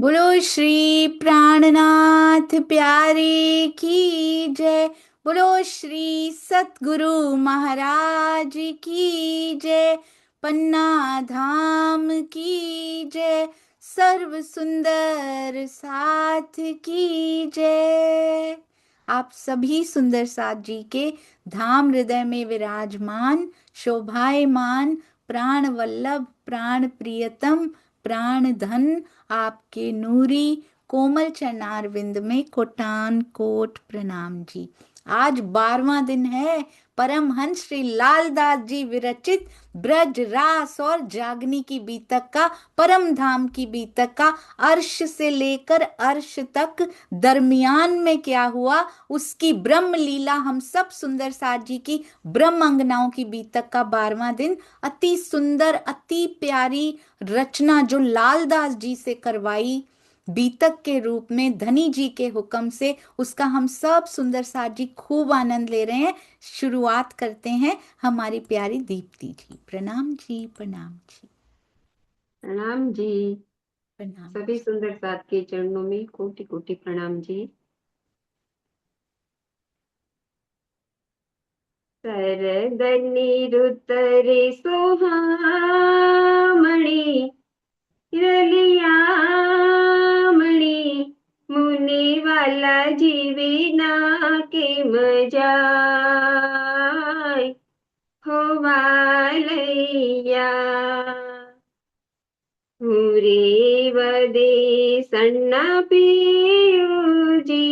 बोलो श्री प्राणनाथ प्यारे की जय। बोलो श्री सतगुरु महाराज की जय। पन्ना धाम की जय। सर्व सुंदर साथ की जय। आप सभी सुंदर साथ जी के धाम हृदय में विराजमान, शोभायमान, प्राण वल्लभ, प्राण प्रियतम, प्राण धन आपके नूरी कोमल चरणारविंद में कोटान कोट प्रणाम जी। आज 12वां दिन है परमहंस श्री लालदास जी विरचित ब्रज रास और जागनी की बीतक का, परम धाम की बीतक का। अर्श से लेकर अर्श तक दरमियान में क्या हुआ उसकी ब्रह्म लीला, हम सब सुंदर साथ जी की ब्रह्म अंगनाओं की बीतक का 12वां दिन। अति सुंदर अति प्यारी रचना जो लालदास जी से करवाई बीतक के रूप में धनी जी के हुक्म से, उसका हम सब सुंदर साथ जी खूब आनंद ले रहे हैं। शुरुआत करते हैं हमारी प्यारी दीप्ति जी। प्रणाम जी, प्रणाम जी, प्रणाम जी। प्रणाम सभी जी। सुंदर साथ के चरणों में कोटि कोटि प्रणाम जी। शरदनी रुतरे सोहामणी रलियामणी मुनि वाला जीवे ना के मजाय हो वालैया हुरे वदे सन्ना पियूजी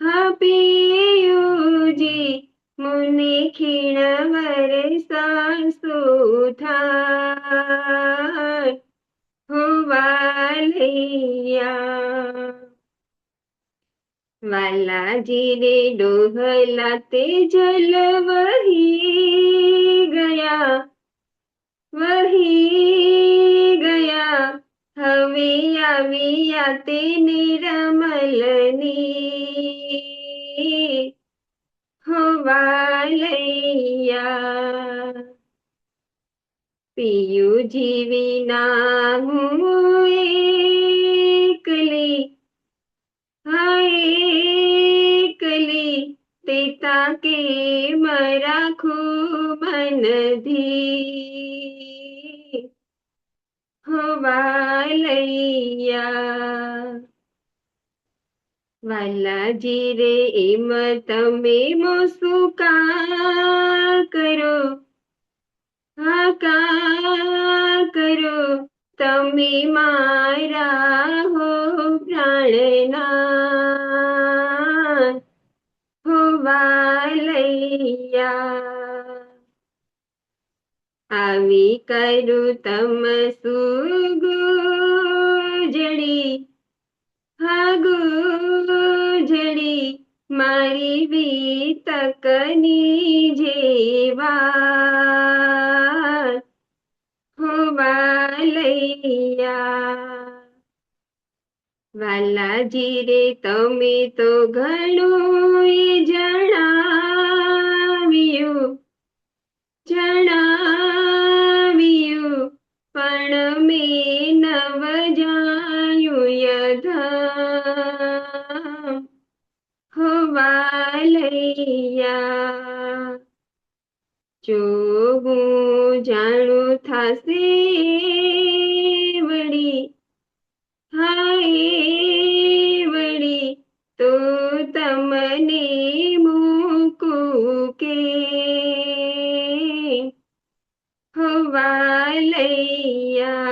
हा पियूजी मुनि खीण वरसासुथाय हो वालैया वालाजी रे डोहला ते जल वही गया હવે આવ્યા તે નિરમલની હોવાલૈયા પિયુજી વિના હું એકલી હા એકલી તે તાકે મરાખું મનધી વાલૈયા વાલાજી રે એમ તમે મોસુકા કરો હાકા કરો તમે મારા હો પ્રાણના હો વાલૈયા આવી કરું તમ સુગુજડી હા ગુજડી મારી વીતકની જેવા હો વાલૈયા વાલાજી રે તમે તો ઘણું જણાવ્યું પણ મેં નવ જાયું યથા હો વાલૈયા જો હું જાણું થાશે વળી હાય વળી તો તમને મૂકું કે હો વાલૈયા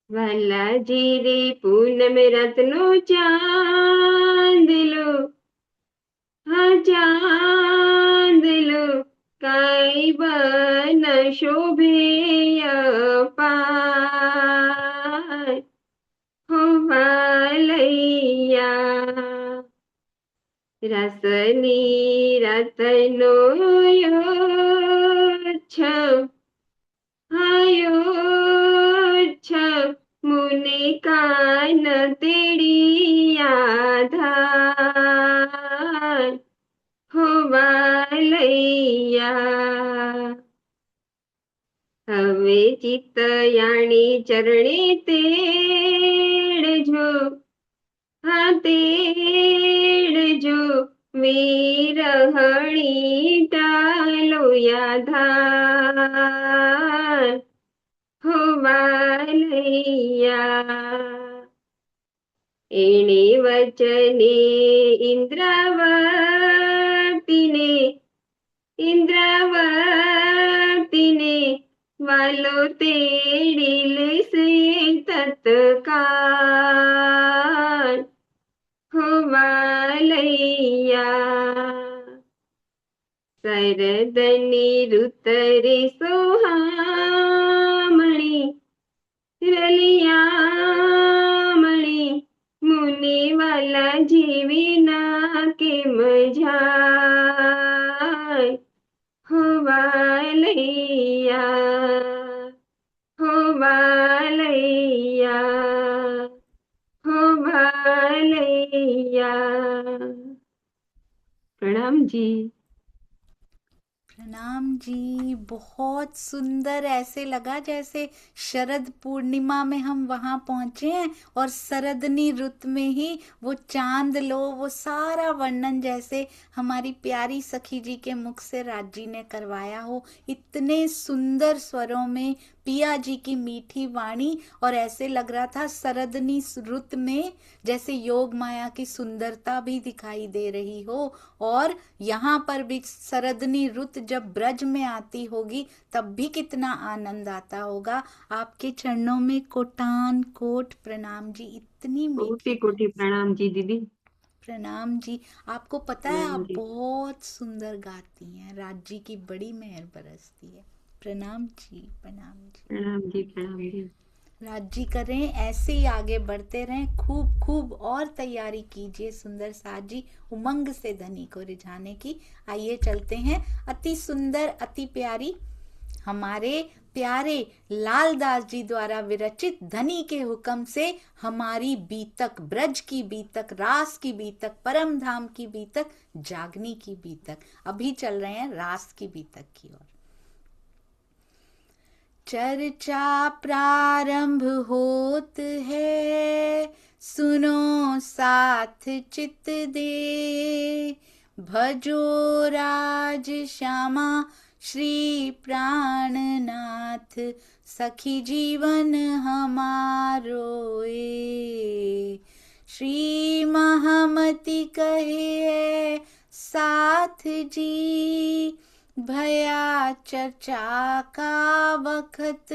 વાલાજી રે પૂનમ રાતનો ચાંદલો હા ચાંદલો કાંઈ બન શોભે અપાર હો વાલૈયા રસની રતનો છ મુને કાન તેડી આધાર હો વાલૈયા હવે चित्त यानी चरणे तेड़जो, हाँ तेड़जो। विरहणी टालो या धार हो वालैया। एणे वचने इंद्रावतीने, इंद्रावतीने वालो तेड़ील से तत्काल हो वालैया। शरदनी ऋतरे सोहामणी, रलियामणी मुनि वाला जीविना के मझाय हो वालैया, हो वालैया, हो वालैया। प्रणाम जी। प्रणाम जी। बहुत सुंदर, ऐसे लगा जैसे शरद पूर्णिमा में हम वहां पहुंचे हैं और शरदनी रुत में ही वो चांद लो, वो सारा वर्णन जैसे हमारी प्यारी सखी जी के मुख से राज जी ने करवाया हो, इतने सुंदर स्वरों में पिया जी की मीठी वाणी। और ऐसे लग रहा था शरदनी रुत में जैसे योग माया की सुंदरता भी दिखाई दे रही हो। और यहाँ पर भी शरदनी रुत जब ब्रज में आती होगी तब भी कितना आनंद आता होगा। आपके चरणों में कोटान कोट प्रणाम जी, इतनी कोटि मीठी कोटि वाणी। प्रणाम जी दीदी। प्रणाम जी। आपको पता है प्रणाम आप जी। बहुत सुंदर गाती हैं, राज जी की बड़ी मेहर बरसती है। प्रणाम जी, प्रणाम जी। प्रणाम जी। प्रणाम जी। राज जी करें ऐसे ही आगे बढ़ते रहें, खूब खूब और तैयारी कीजिए सुंदर साज जी, उमंग से धनी को रिझाने की। आइए चलते हैं अति सुंदर अति प्यारी हमारे प्यारे लालदास जी द्वारा विरचित धनी के हुक्म से हमारी बीतक, ब्रज की बीतक, रास की बीतक, परम धाम की बीतक, जागनी की बीतक। अभी चल रहे हैं रास की बीतक की ओर। चर्चा प्रारंभ होत है, सुनो साथ चित दे, भजो राज श्यामा श्री प्राणनाथ, सखी जीवन हमारो ए। श्री महामति कहे साथ जी, भया चर्चा का वक्त,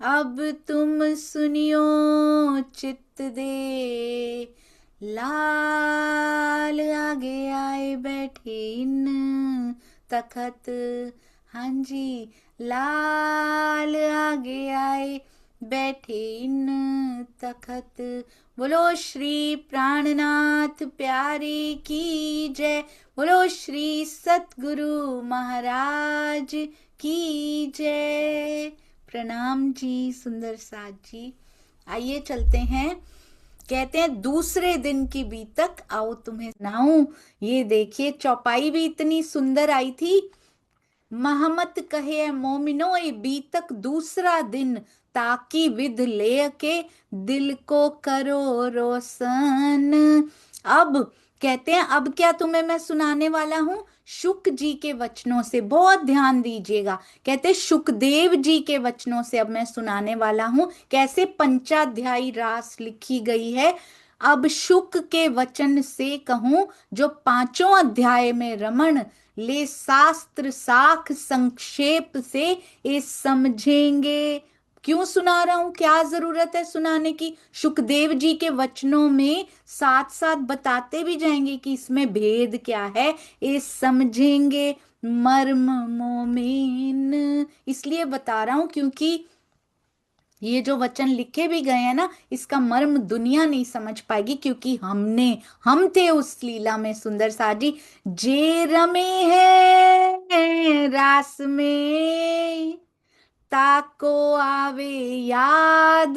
अब तुम सुनियो चित्त दे। लाल आगे आए बैठे इन तखत, हाँ जी लाल आगे आए बैठे इन तखत। बोलो श्री प्राणनाथ प्यारे की जय, बोलो श्री सतगुरु महाराज की जय। प्रणाम जी सुंदर साज जी। आइए चलते हैं, कहते हैं दूसरे दिन की बीतक आओ तुम्हें सुनाऊं। ये देखिए चौपाई भी इतनी सुंदर आई थी। महमत कहे मोमिनो ये बीतक दूसरा दिन, ताकि विध ले के दिल को करो रोशन। अब कहते हैं अब क्या तुम्हें मैं सुनाने वाला हूं शुक जी के वचनों से, बहुत ध्यान दीजिएगा। कहते शुकदेव जी के वचनों से अब मैं सुनाने वाला हूं कैसे पंचाध्यायी रास लिखी गई है। अब शुक के वचन से कहूं, जो पांचों अध्याय में रमण ले शास्त्र साख संक्षेप से ये समझेंगे। क्यों सुना रहा हूं, क्या जरूरत है सुनाने की। सुखदेव जी के वचनों में साथ साथ बताते भी जाएंगे कि इसमें भेद क्या है, ये समझेंगे मर्म मोमेन। इसलिए बता रहा हूं क्योंकि ये जो वचन लिखे भी गए हैं ना, इसका मर्म दुनिया नहीं समझ पाएगी, क्योंकि हम थे उस लीला में। सुंदर साजी जे रमे है रास में, ताको आवे याद,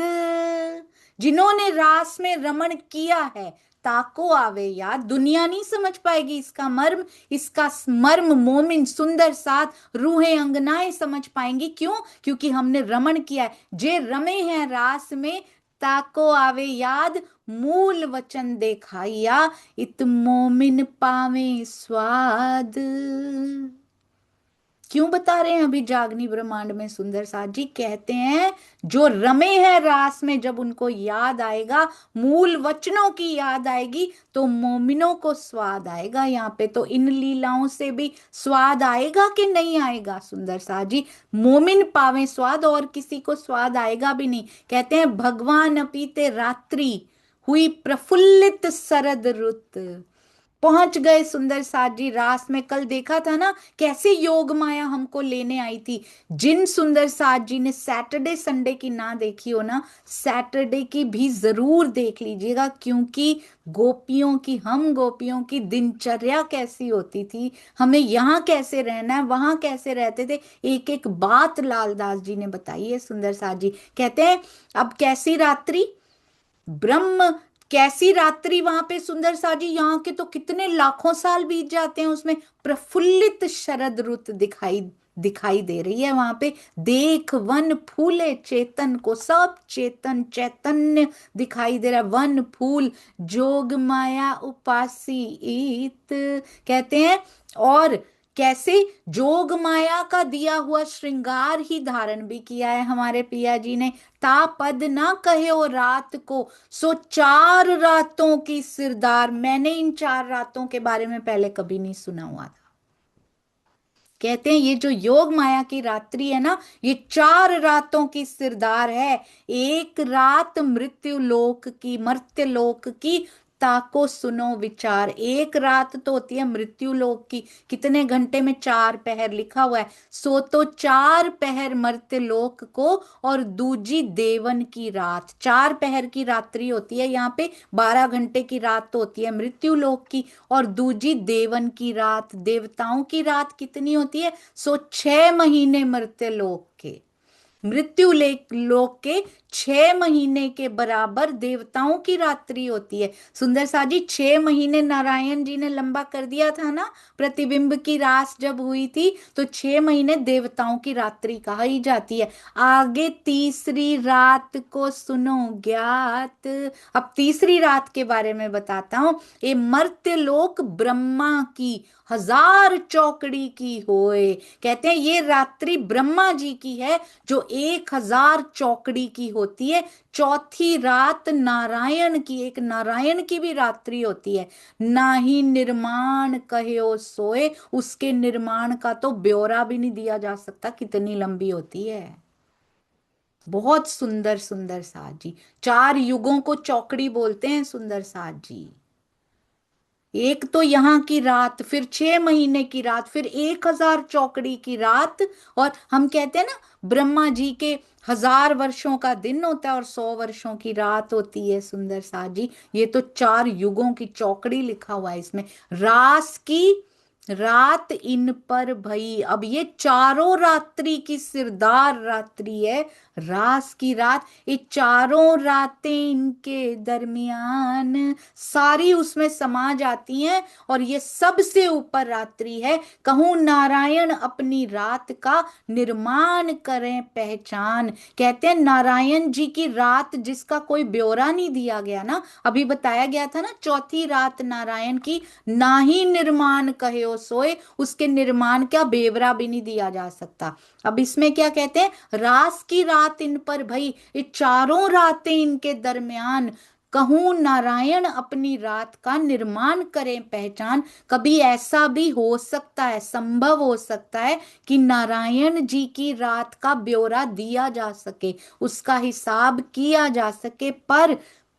जिन्होंने रास में रमण किया है, ताको आवे याद। दुनिया नहीं समझ पाएगी इसका मर्म। इसका मर्म मोमिन सुंदर साथ रूहें अंगनाएं समझ पाएंगी। क्यों? क्योंकि हमने रमण किया है। जे रमे हैं रास में, ताको आवे याद। मूल वचन देखाइया, इत मोमिन पावे स्वाद। क्यों बता रहे हैं अभी जागनी ब्रह्मांड में सुंदर साथ जी? कहते हैं जो रमे हैं रास में, जब उनको याद आएगा, मूल वचनों की याद आएगी, तो मोमिनों को स्वाद आएगा। यहाँ पे तो इन लीलाओं से भी स्वाद आएगा कि नहीं आएगा सुंदर साथ जी? मोमिन पावे स्वाद, और किसी को स्वाद आएगा भी नहीं। कहते हैं भगवान अपीते रात्रि, हुई प्रफुल्लित सरद रुत। पहुंच गए सुंदर साथ जी रास में। कल देखा था ना कैसे योग माया हमको लेने आई थी। जिन सुंदर साथ जी ने सैटरडे संडे की ना देखी हो ना, सैटरडे की भी जरूर देख लीजिएगा। क्योंकि गोपियों की, हम गोपियों की दिनचर्या कैसी होती थी, हमें यहाँ कैसे रहना है, वहां कैसे रहते थे, एक एक बात लालदास जी ने बताई है सुंदर साथ जी। कहते हैं अब कैसी रात्रि, ब्रह्म कैसी रात्रि वहां पे सुंदर सा जी। यहाँ के तो कितने लाखों साल बीत जाते हैं, उसमें प्रफुल्लित शरद रुत दिखाई दिखाई दे रही है वहां पे। देख वन फूले चेतन को, सब चेतन चैतन्य दिखाई दे रहा है। वन फूल जोग माया उपासी इत, कहते हैं। और कैसे जोग माया का दिया हुआ श्रृंगार ही धारण भी किया है हमारे पिया जी ने। ता पद ना कहे ओ रात को, सो 4 रातों की सिरदार। मैंने इन 4 रातों के बारे में पहले कभी नहीं सुना हुआ था। कहते हैं ये जो योग माया की रात्रि है ना, ये 4 रातों की सिरदार है। एक रात मृत्यु लोक की, मर्त्य लोक की, ताको सुनो विचार। एक रात तो होती है मृत्यु लोक की, कितने घंटे में? 4 पहर लिखा हुआ है। सो तो 4 पहर मर्त्य लोक को, और दूजी देवन की रात। 4 पहर की रात्रि होती है यहाँ पे, 12 घंटे की रात तो होती है मृत्यु लोक की, और दूजी देवन की रात, देवताओं की रात कितनी होती है? सो 6 महीने मर्त्य लोक के, मृत्यु लोक के 6 महीने के बराबर देवताओं की रात्रि होती है। सुंदर सा जी 6 महीने नारायण जी ने लंबा कर दिया था ना, प्रतिबिंब की रास जब हुई थी, तो 6 महीने देवताओं की रात्रि कही जाती है। आगे तीसरी रात को सुनो ज्ञात। अब तीसरी रात के बारे में बताता हूं। ये मर्त्य लोक ब्रह्मा की 1000 चौकड़ी की होए। कहते हैं ये रात्रि ब्रह्मा जी की है, जो 1000 चौकड़ी की होती है। चौथी रात नारायण की, एक नारायण की भी रात्रि होती है। ना ही निर्माण कहो सोए, उसके निर्माण का तो ब्यौरा भी नहीं दिया जा सकता, कितनी लंबी होती है। बहुत सुंदर सुंदर साथ जी। 4 युगों को चौकड़ी बोलते हैं सुंदर साथ जी। एक तो यहाँ की रात, फिर 6 महीने की रात, फिर 1000 चौकड़ी की रात। और हम कहते हैं ना ब्रह्मा जी के 1000 वर्षों का दिन होता है और 100 वर्षों की रात होती है सुंदर सा जी। ये तो 4 युगों की चौकड़ी लिखा हुआ है इसमें। रास की रात इन पर भई। अब ये चारों रात्रि की सिरदार रात्रि है, रास की रात। ये चारों रातें इनके दरमियान सारी उसमें समा जाती हैं, और ये सबसे ऊपर रात्रि है। कहूं नारायण अपनी रात का निर्माण करें पहचान। कहते हैं नारायण जी की रात जिसका कोई ब्यौरा नहीं दिया गया ना, अभी बताया गया था ना चौथी रात नारायण की, ना ही निर्माण कहे ओ सोए, उसके निर्माण का ब्यौरा भी नहीं दिया जा सकता। अब इसमें क्या कहते हैं? रास की रात इन पर भई, ये चारों रातें इनके दरमियान। कहूं नारायण अपनी रात का निर्माण करें पहचान। कभी ऐसा भी हो सकता है, संभव हो सकता है कि नारायण जी की रात का ब्यौरा दिया जा सके, उसका हिसाब किया जा सके,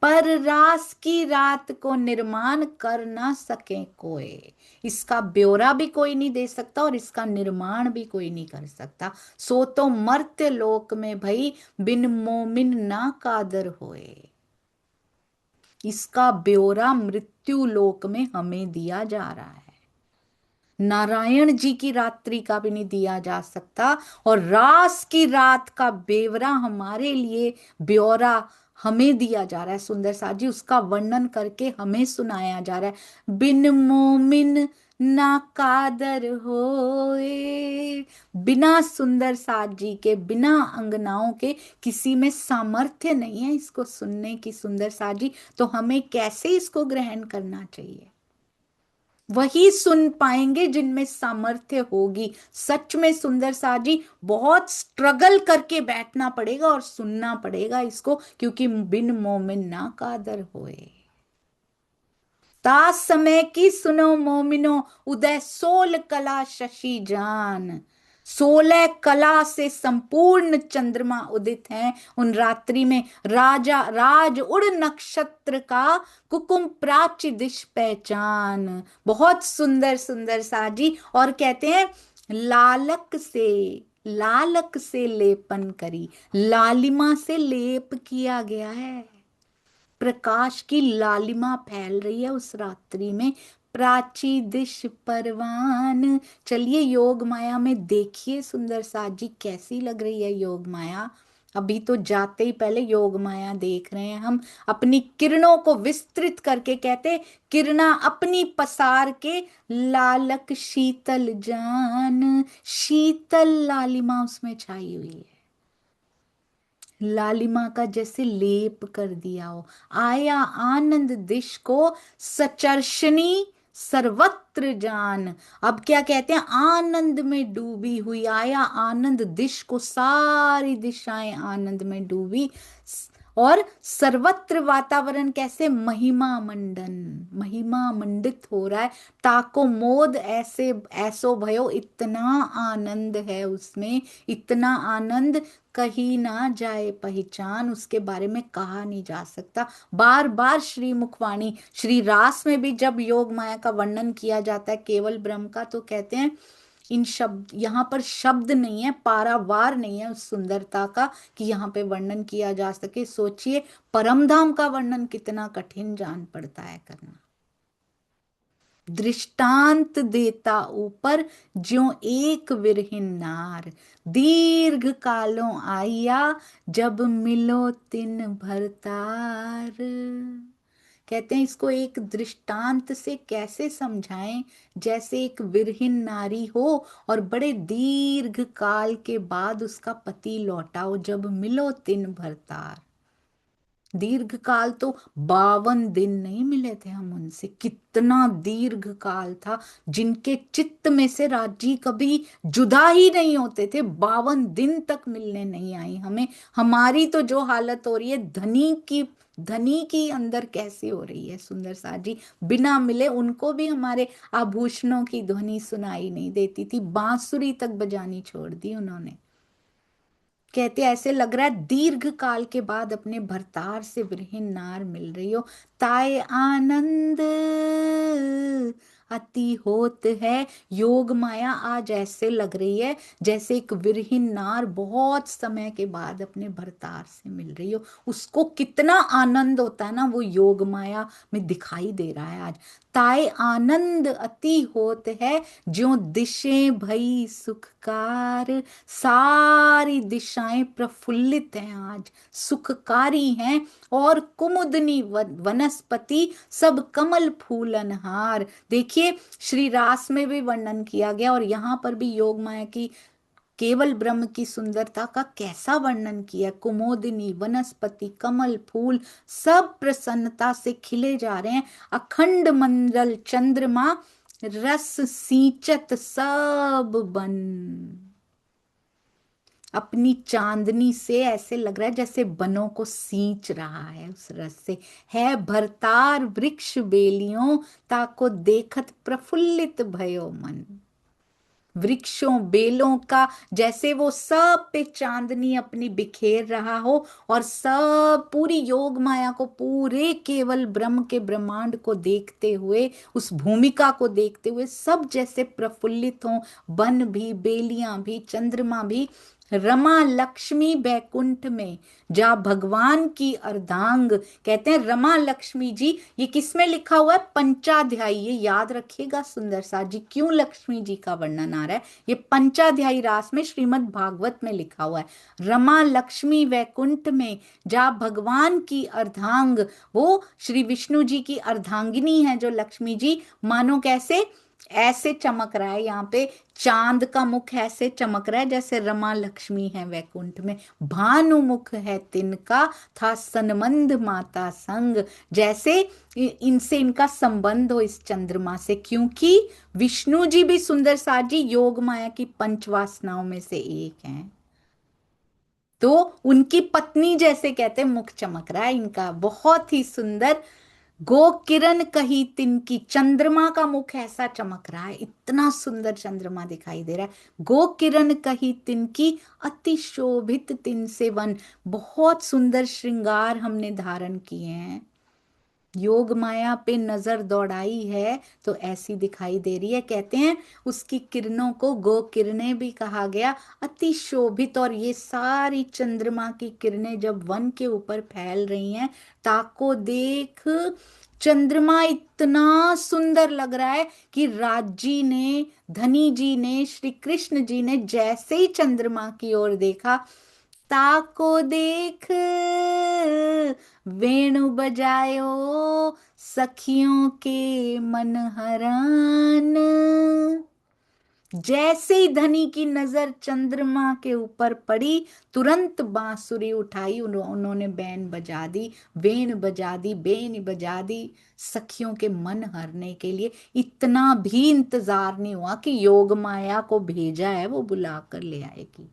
पर रास की रात को निर्माण कर ना सके कोई। इसका ब्यौरा भी कोई नहीं दे सकता, और इसका निर्माण भी कोई नहीं कर सकता। सो तो मर्त्य लोक में भई, बिन मोमिन ना कादर होए। इसका ब्यौरा मृत्यु लोक में हमें दिया जा रहा है, नारायण जी की रात्रि का भी नहीं दिया जा सकता। और रास की रात का ब्यौरा हमारे लिए, ब्यौरा हमें दिया जा रहा है सुंदर साथ जी, उसका वर्णन करके हमें सुनाया जा रहा है। बिन मोमिन ना कादर होए, बिना सुंदर साथ जी के, बिना अंगनाओं के किसी में सामर्थ्य नहीं है इसको सुनने की सुंदर साथ जी, तो हमें कैसे इसको ग्रहण करना चाहिए? वही सुन पाएंगे जिनमें सामर्थ्य होगी। सच में सुंदर सा जी बहुत स्ट्रगल करके बैठना पड़ेगा और सुनना पड़ेगा इसको, क्योंकि बिन मोमिन ना कादर होए। तास समय की सुनो मोमिनो, उदय सोल कला शशि जान। 16 कला से संपूर्ण चंद्रमा उदित हैं उन रात्रि में। राजा राज उड़ नक्षत्र का, कुकुम प्राची दिश पहचान। बहुत सुंदर सुंदर साजी। और कहते हैं लालक से लेपन करी, लालिमा से लेप किया गया है। प्रकाश की लालिमा फैल रही है उस रात्रि में। प्राची दिश परवान। चलिए योग माया में देखिए सुंदर साथ जी कैसी लग रही है योग माया। अभी तो जाते ही पहले योग माया देख रहे हैं हम। अपनी किरणों को विस्तृत करके कहते, किरणा अपनी पसार के, लालक शीतल जान। शीतल लालिमा उसमें छाई हुई है, लालिमा का जैसे लेप कर दिया हो। आया आनंद दिश को, सचर्षणी सर्वत्र जान। अब क्या कहते हैं, आनंद में डूबी हुई, आया आनंद दिश को, सारी दिशाएं आनंद में डूबी। और सर्वत्र वातावरण कैसे, महिमा मंडन, महिमा मंडित हो रहा है। ताको मोद ऐसे ऐसो भयो, इतना आनंद है उसमें, इतना आनंद कहीं ना जाए पहचान, उसके बारे में कहा नहीं जा सकता। बार बार श्री मुखवाणी, श्री रास में भी जब योग माया का वर्णन किया जाता है केवल ब्रह्म का, तो कहते हैं इन शब्द, यहाँ पर शब्द नहीं है, पारावार नहीं है उस सुंदरता का कि यहाँ पे वर्णन किया जा सके। सोचिए परम धाम का वर्णन कितना कठिन जान पड़ता है करना। दृष्टांत देता ऊपर, ज्यों एक विरहिन नार, दीर्घ कालों आया, जब मिलो तिन भरतार। कहते हैं इसको एक दृष्टांत से कैसे समझाएं, जैसे एक विरहिन नारी हो और बड़े दीर्घ काल के बाद उसका पति लौटा हो, जब मिलो तिन भरतार। दीर्घ काल तो 52 दिन नहीं मिले थे हम उनसे, कितना दीर्घ काल था। जिनके चित्त में से राजी कभी जुदा ही नहीं होते थे, 52 दिन तक मिलने नहीं आई हमें। हमारी तो जो हालत हो रही है धनी की अंदर कैसी हो रही है सुंदर सा जी। बिना मिले उनको भी हमारे आभूषणों की ध्वनि सुनाई नहीं देती थी, बांसुरी तक बजानी छोड़ दी उन्होंने। कहते ऐसे लग रहा है दीर्घ काल के बाद अपने भरतार से विरहीन नार मिल रही हो। ताए आनंद अति होत है। योग माया आज ऐसे लग रही है जैसे एक विरहीन नार बहुत समय के बाद अपने भरतार से मिल रही हो। उसको कितना आनंद होता है ना, वो योग माया में दिखाई दे रहा है आज। ताए आनंद अति होत है, ज्यों दिशें भई सुखकार। सारी दिशाएं प्रफुल्लित हैं आज, सुखकारी हैं। और कुमुदनी वनस्पति, सब कमल फूलनहार। देखिए श्री रास में भी वर्णन किया गया और यहाँ पर भी योग माया की केवल ब्रह्म की सुंदरता का कैसा वर्णन किया। कुमोदिनी वनस्पति कमल फूल सब प्रसन्नता से खिले जा रहे हैं। अखंड मंडल चंद्रमा, रस सींचत सब बन। अपनी चांदनी से ऐसे लग रहा है जैसे बनों को सींच रहा है उस रस से। है भरतार वृक्ष बेलियों, ताको देखत प्रफुल्लित भयो मन। वृक्षों बेलों का जैसे वो सब पे चांदनी अपनी बिखेर रहा हो, और सब पूरी योग माया को, पूरे केवल ब्रह्म के ब्रह्मांड को देखते हुए, उस भूमिका को देखते हुए सब जैसे प्रफुल्लित हों। वन भी, बेलियां भी, चंद्रमा भी, रमा लक्ष्मी बैकुंठ में जा भगवान की अर्धांग। कहते हैं रमा लक्ष्मी जी, ये किस में लिखा हुआ है? पंचाध्यायी। ये याद रखिएगा सुंदर सा जी, क्यों लक्ष्मी जी का वर्णन आ रहा है। ये पंचाध्यायी रास में श्रीमद् भागवत में लिखा हुआ है। रमा लक्ष्मी वैकुंठ में जा भगवान की अर्धांग। वो श्री विष्णु जी की अर्धांगिनी है जो लक्ष्मी जी, मानो कैसे, ऐसे चमक रहा है यहाँ पे, चांद का मुख ऐसे चमक रहा है जैसे रमा लक्ष्मी है वैकुंठ में। भानुमुख है तिनका था सनमंद माता संग। जैसे इनसे इनका संबंध हो इस चंद्रमा से, क्योंकि विष्णु जी भी सुंदर साज जी योग माया की पंचवासनाओं में से एक हैं। तो उनकी पत्नी जैसे कहते हैं मुख चमक रहा है इनका, बहुत ही सुंदर। गो किरण कही तिनकी, चंद्रमा का मुख ऐसा चमक रहा है, इतना सुंदर चंद्रमा दिखाई दे रहा है। गो किरण कही तिनकी अति शोभित तिन से वन। बहुत सुंदर श्रृंगार हमने धारण किए हैं। योग माया पे नजर दौड़ाई है तो ऐसी दिखाई दे रही है। कहते हैं उसकी किरणों को गो किरणें भी कहा गया, अति शोभित। और ये सारी चंद्रमा की किरणें जब वन के ऊपर फैल रही हैं, ताको देख, चंद्रमा इतना सुंदर लग रहा है कि राजी ने, धनी जी ने, श्री कृष्ण जी ने जैसे ही चंद्रमा की ओर देखा, ताको देख वेणु बजायो सखियों के मन हरान। जैसे ही धनी की नजर चंद्रमा के ऊपर पड़ी, तुरंत बांसुरी उठाई, उन्होंने बैन बजा दी, वेण बजा दी, बेन बजा दी, सखियों के मन हरने के लिए। इतना भी इंतजार नहीं हुआ कि योग माया को भेजा है वो बुला कर ले आएगी,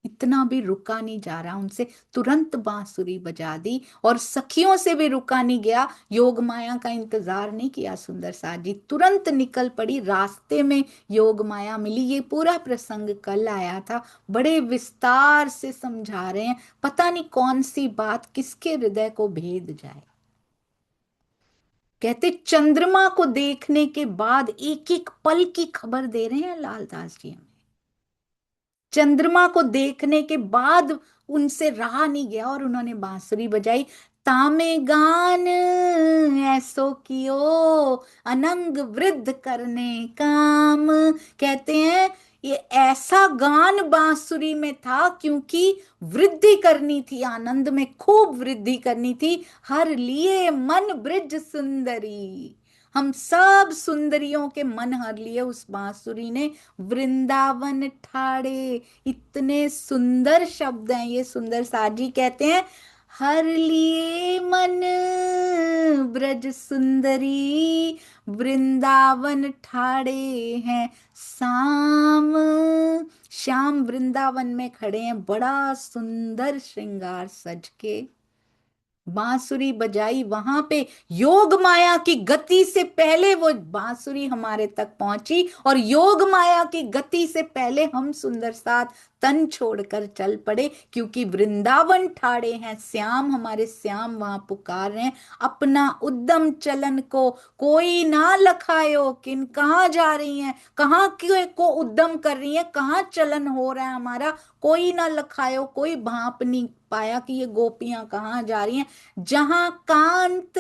इतना भी रुका नहीं जा रहा उनसे, तुरंत बांसुरी बजा दी। और सखियों से भी रुका नहीं गया, योग माया का इंतजार नहीं किया सुंदर सा जी, तुरंत निकल पड़ी। रास्ते में योग माया मिली। ये पूरा प्रसंग कल आया था, बड़े विस्तार से समझा रहे हैं, पता नहीं कौन सी बात किसके हृदय को भेद जाए। कहते चंद्रमा को देखने के बाद एक एक पल की खबर दे रहे हैं लालदास जी हमें। चंद्रमा को देखने के बाद उनसे रहा नहीं गया और उन्होंने बांसुरी बजाई। तामे गान ऐसो कियो अनंग वृद्ध करने काम। कहते हैं ये ऐसा गान बांसुरी में था क्योंकि वृद्धि करनी थी, आनंद में खूब वृद्धि करनी थी। हर लिए मन ब्रिज सुंदरी, हम सब सुंदरियों के मन हर लिए उस बांसुरी ने। वृंदावन ठाड़े, इतने सुंदर शब्द हैं ये सुंदर साजी। कहते हैं हर लिए मन ब्रज सुंदरी, वृंदावन ठाड़े हैं शाम। श्याम वृंदावन में खड़े हैं, बड़ा सुंदर श्रृंगार सज के। बांसुरी बजाई वहां पे, योग माया की गति से पहले वो बांसुरी हमारे तक पहुंची, और योग माया की गति से पहले हम सुंदर साथ तन छोड़कर चल पड़े, क्योंकि वृंदावन ठाड़े हैं श्याम, हमारे श्याम वहां पुकार रहे हैं। अपना उद्दम चलन को कोई ना लखायो, किन कहाँ जा रही हैं, कहाँ को उद्दम कर रही हैं, कहाँ चलन हो रहा है हमारा, कोई ना लखायो, कोई भांप नहीं पाया कि ये गोपियां कहाँ जा रही हैं। जहां कांत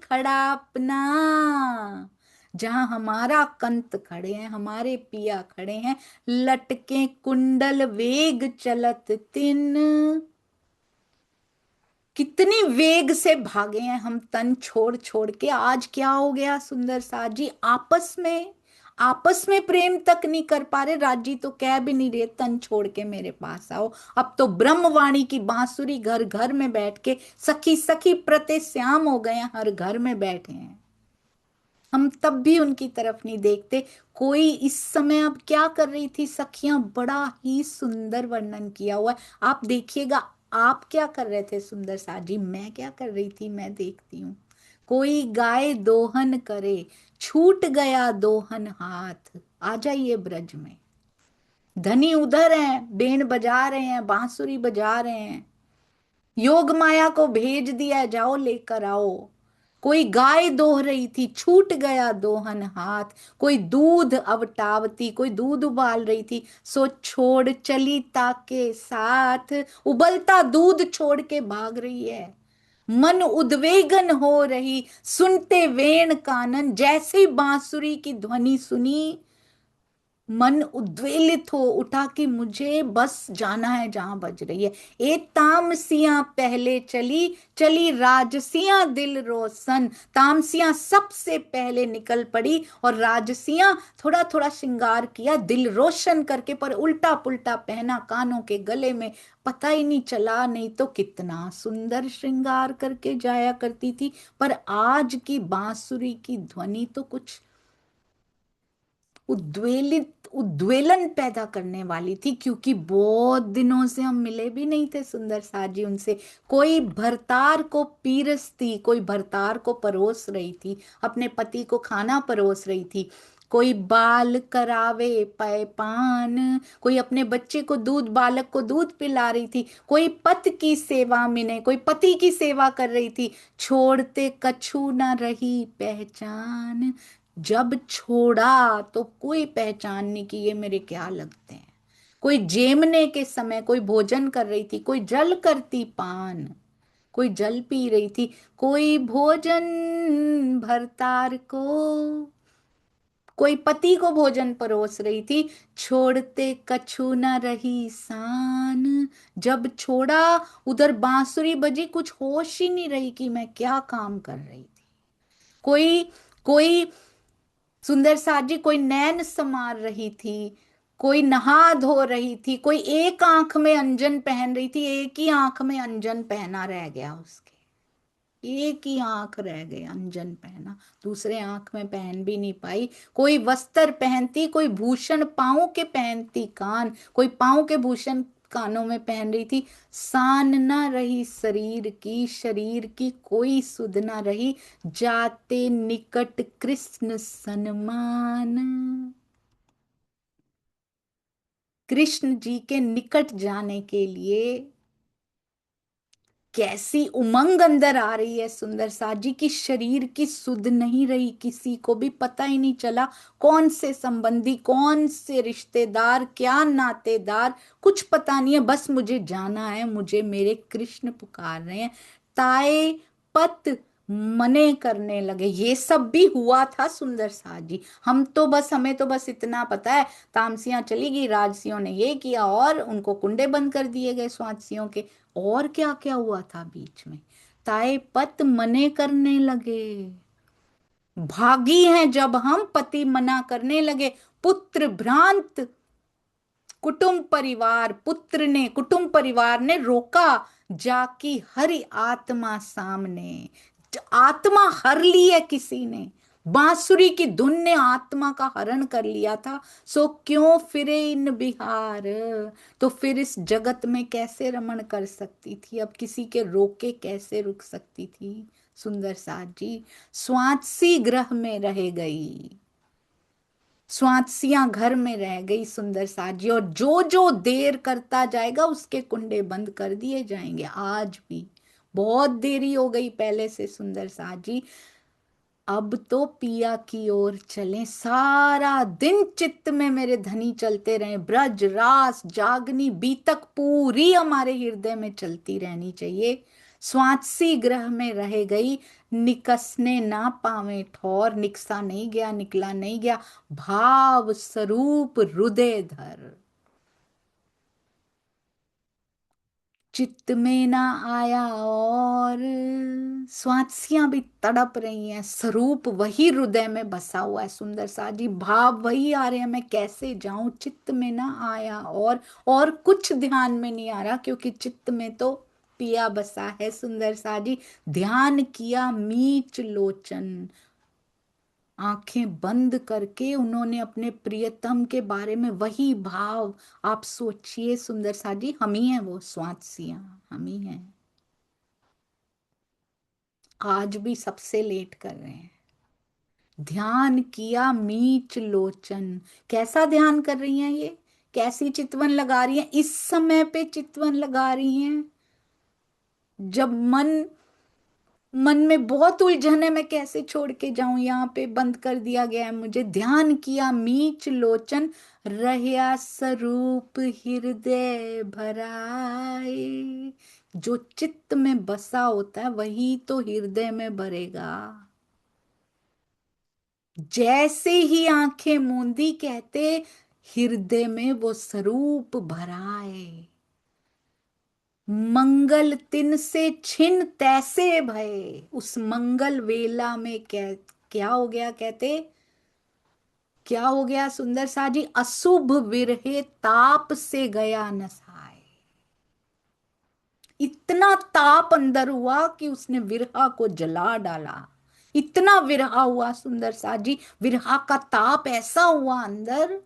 खड़ा अपना, जहां हमारा कंत खड़े हैं, हमारे पिया खड़े हैं, लटके कुंडल वेग चलत तिन। कितनी वेग से भागे हैं हम तन छोड़ छोड़ के। आज क्या हो गया सुंदर सा जी, आपस में प्रेम तक नहीं कर पा रहे। राजी तो कह भी नहीं रहे तन छोड़ के मेरे पास आओ। अब तो ब्रह्मवाणी की बांसुरी घर घर में बैठ के सखी सखी प्रते श्याम हो गए हैं, हर घर में बैठे हैं। हम तब भी उनकी तरफ नहीं देखते। कोई इस समय अब क्या कर रही थी सखियां, बड़ा ही सुंदर वर्णन किया हुआ है, आप देखिएगा। आप क्या कर रहे थे सुंदर सा जी, मैं क्या कर रही थी, मैं देखती हूँ। कोई गाय दोहन करे, छूट गया दोहन हाथ, आ जाइए ब्रज में। धनी उधर हैं, बेन बजा रहे हैं, बांसुरी बजा रहे हैं, योग माया को भेज दिया, जाओ लेकर आओ। कोई गाय दोह रही थी, छूट गया दोहन हाथ। कोई दूध अवटावती, कोई दूध उबाल रही थी, सो छोड़ चली ताके साथ। उबलता दूध छोड़ के भाग रही है। मन उद्वेगन हो रही, सुनते वेण कानन। जैसे ही बांसुरी की ध्वनि सुनी, मन उद्वेलित हो उठा कि मुझे बस जाना है जहां बज रही है। एक तामसियां पहले चली, चली राजसियां दिल रोशन। तामसियां सबसे पहले निकल पड़ी और राजसियां थोड़ा थोड़ा श्रृंगार किया दिल रोशन करके, पर उल्टा पुल्टा पहना कानों के गले में, पता ही नहीं चला। नहीं तो कितना सुंदर श्रृंगार करके जाया करती थी, पर आज की बांसुरी की ध्वनि तो कुछ उद्वेलन पैदा करने वाली थी, क्योंकि बहुत दिनों से हम मिले भी नहीं थे सुंदर साज जी उनसे। कोई भरतार को पीरसती, कोई भरतार को परोस रही थी, अपने पति को खाना परोस रही थी। कोई बाल करावे पैपान, कोई अपने बच्चे को दूध, बालक को दूध पिला रही थी। कोई पत की सेवा में, कोई पति की सेवा कर रही थी। छोड़ते कछु न रही पहचान। जब छोड़ा तो कोई पहचान नहीं कि ये मेरे क्या लगते हैं। कोई जेमने के समय कोई भोजन कर रही थी, कोई जल करती पान, कोई जल पी रही थी। कोई भोजन भरतार को, कोई पति को भोजन परोस रही थी। छोड़ते कछु न रही सान। जब छोड़ा, उधर बांसुरी बजी, कुछ होश ही नहीं रही कि मैं क्या काम कर रही थी। कोई कोई सुंदर साज जी, कोई नैन समार रही थी, कोई नहा धो रही थी। कोई एक आंख में अंजन पहन रही थी, एक ही आंख में अंजन पहना रह गया उसके। एक ही आंख रह गई अंजन पहना, दूसरे आंख में पहन भी नहीं पाई। कोई वस्त्र पहनती, कोई भूषण पांव के पहनती कान, कोई पांव के भूषण कानों में पहन रही थी। सान ना रही शरीर की, शरीर की कोई सुध ना रही। जाते निकट कृष्ण सन्मान, कृष्ण जी के निकट जाने के लिए कैसी उमंग अंदर आ रही है सुंदर साजी की। शरीर की सुध नहीं रही, किसी को भी पता ही नहीं चला कौन से संबंधी, कौन से रिश्तेदार, क्या नातेदार, कुछ पता नहीं है। बस मुझे जाना है, मुझे मेरे कृष्ण पुकार रहे हैं। ताए पत मने करने लगे। ये सब भी हुआ था सुंदर साजी। हमें तो बस इतना पता है, तामसियां चली गई, राजसियों ने ये किया और उनको कुंडे बंद कर दिए गए स्वादसियों के। और क्या क्या हुआ था बीच में। ताए पत मने करने लगे, भागी हैं जब हम, पति मना करने लगे। पुत्र भ्रांत, कुटुंब परिवार, पुत्र ने, कुटुंब परिवार ने रोका। जाकी हरि आत्मा सामने, आत्मा हर ली है किसी ने। बांसुरी की धुन ने आत्मा का हरण कर लिया था। सो क्यों फिरे इन बिहार, तो फिर इस जगत में कैसे रमण कर सकती थी, अब किसी के रोके कैसे रुक सकती थी। सुंदर साज जी स्वांसी ग्रह में रह गई, स्वांसियां घर में रह गई सुंदर साजी। और जो जो देर करता जाएगा उसके कुंडे बंद कर दिए जाएंगे। आज भी बहुत देरी हो गई पहले से सुंदर साजी। अब तो पिया की ओर चलें, सारा दिन चित्त में मेरे धनी चलते रहे। ब्रज रास जागनी बीतक पूरी हमारे हृदय में चलती रहनी चाहिए। स्वांसी ग्रह में रह गई, निकसने ना पावे ठौर। निकसा नहीं गया, निकला नहीं गया, भाव स्वरूप हृदय धर। चित्त में ना आया और स्वांसियां भी तड़प रही हैं। स्वरूप वही हृदय में बसा हुआ है सुंदर सा जी, भाव वही आ रहे हैं। मैं कैसे जाऊं, चित्त में ना आया और कुछ ध्यान में नहीं आ रहा, क्योंकि चित्त में तो पिया बसा है सुंदर सा जी। ध्यान किया मीच लोचन, आंखें बंद करके उन्होंने अपने प्रियतम के बारे में वही भाव। आप सोचिए सुंदर साजी, हम ही हैं वो स्वांसियां, हम ही हैं। आज भी सबसे लेट कर रहे हैं। ध्यान किया मीच लोचन, कैसा ध्यान कर रही हैं ये, कैसी चितवन लगा रही हैं, इस समय पे चितवन लगा रही हैं जब मन मन में बहुत उलझन है, मैं कैसे छोड़ के जाऊं, यहाँ पे बंद कर दिया गया है मुझे। ध्यान किया मीच लोचन, रहया स्वरूप हृदय भराए। जो चित्त में बसा होता है वही तो हृदय में भरेगा। जैसे ही आंखें मूंदी, कहते हृदय में वो स्वरूप भराए। मंगल तिन से छिन तैसे भये। उस मंगल वेला में क्या हो गया, कहते क्या हो गया सुंदर सा जी, अशुभ विरहे ताप से गया नसाए। इतना ताप अंदर हुआ कि उसने विरहा को जला डाला। इतना विरहा हुआ सुंदर सा जी, विरहा का ताप ऐसा हुआ अंदर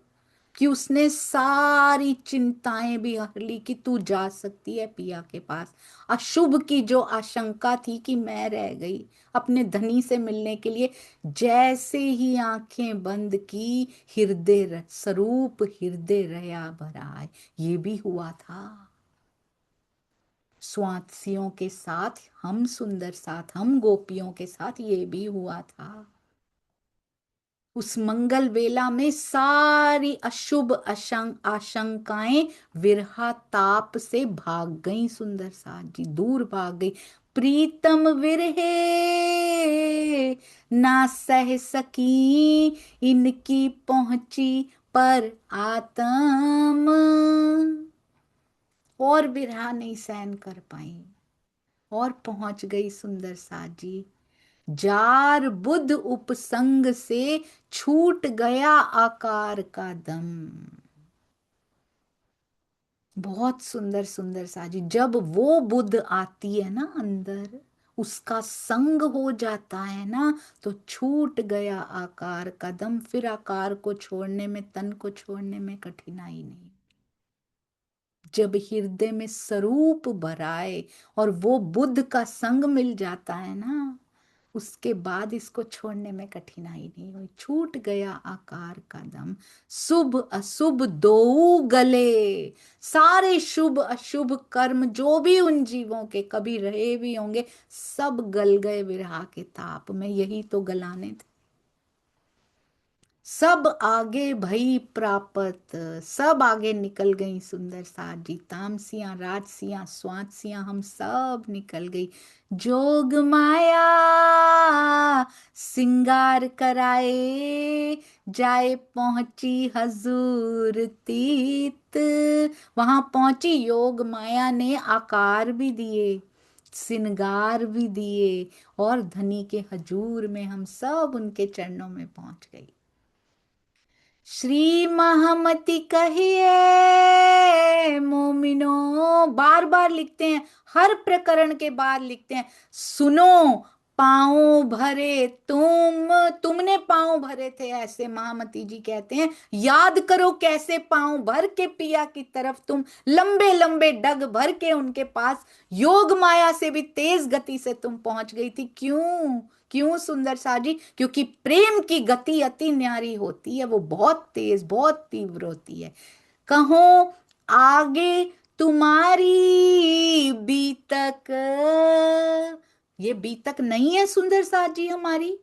कि उसने सारी चिंताएं भी हर ली कि तू जा सकती है पिया के पास। अशुभ की जो आशंका थी कि मैं रह गई अपने धनी से मिलने के लिए, जैसे ही आंखें बंद की, हृदय स्वरूप हृदय रया भरा। ये भी हुआ था स्वात्सियों के साथ, हम सुंदर साथ, हम गोपियों के साथ ये भी हुआ था। उस मंगल वेला में सारी अशुभ आशंकाएं विरहा ताप से भाग गई सुंदर साथ जी, दूर भाग गई। प्रीतम विरहे ना सह सकी, इनकी पहुंची पर आत्म। और विरहा नहीं सहन कर पाई और पहुंच गई सुंदर साथ जी। जार बुद्ध उपसंग से छूट गया आकार का दम। बहुत सुंदर सुंदर साजी, जब वो बुद्ध आती है ना अंदर, उसका संग हो जाता है ना, तो छूट गया आकार का दम। फिर आकार को छोड़ने में, तन को छोड़ने में कठिनाई नहीं। जब हृदय में स्वरूप भराए और वो बुद्ध का संग मिल जाता है ना, उसके बाद इसको छोड़ने में कठिनाई नहीं हुई। छूट गया आकार का दम, शुभ अशुभ दो गले। सारे शुभ अशुभ कर्म जो भी उन जीवों के कभी रहे भी होंगे, सब गल गए विरहा के ताप में। यही तो गलाने थे। सब आगे भई प्रापत, सब आगे निकल गई सुंदर साथ जी। तामसियां, राजसियां, स्वातसियां, हम सब निकल गई। जोग माया सिंगार कराए, जाए पहुंची हजूर तीत। वहां पहुंची, योग माया ने आकार भी दिए, सिंगार भी दिए, और धनी के हजूर में हम सब उनके चरणों में पहुंच गई। श्री महामति कहिए मोमिनो, बार बार लिखते हैं, हर प्रकरण के बाद लिखते हैं, सुनो पांव भरे तुमने पांव भरे थे, ऐसे महामती जी कहते हैं। याद करो कैसे पांव भर के पिया की तरफ तुम लंबे लंबे डग भर के उनके पास योग माया से भी तेज गति से तुम पहुंच गई थी। क्यों क्यों सुंदर साजी? क्योंकि प्रेम की गति अति न्यारी होती है, वो बहुत तेज, बहुत तीव्र होती है। कहो आगे तुम्हारी बीतक, ये बीतक नहीं है सुंदर साजी हमारी।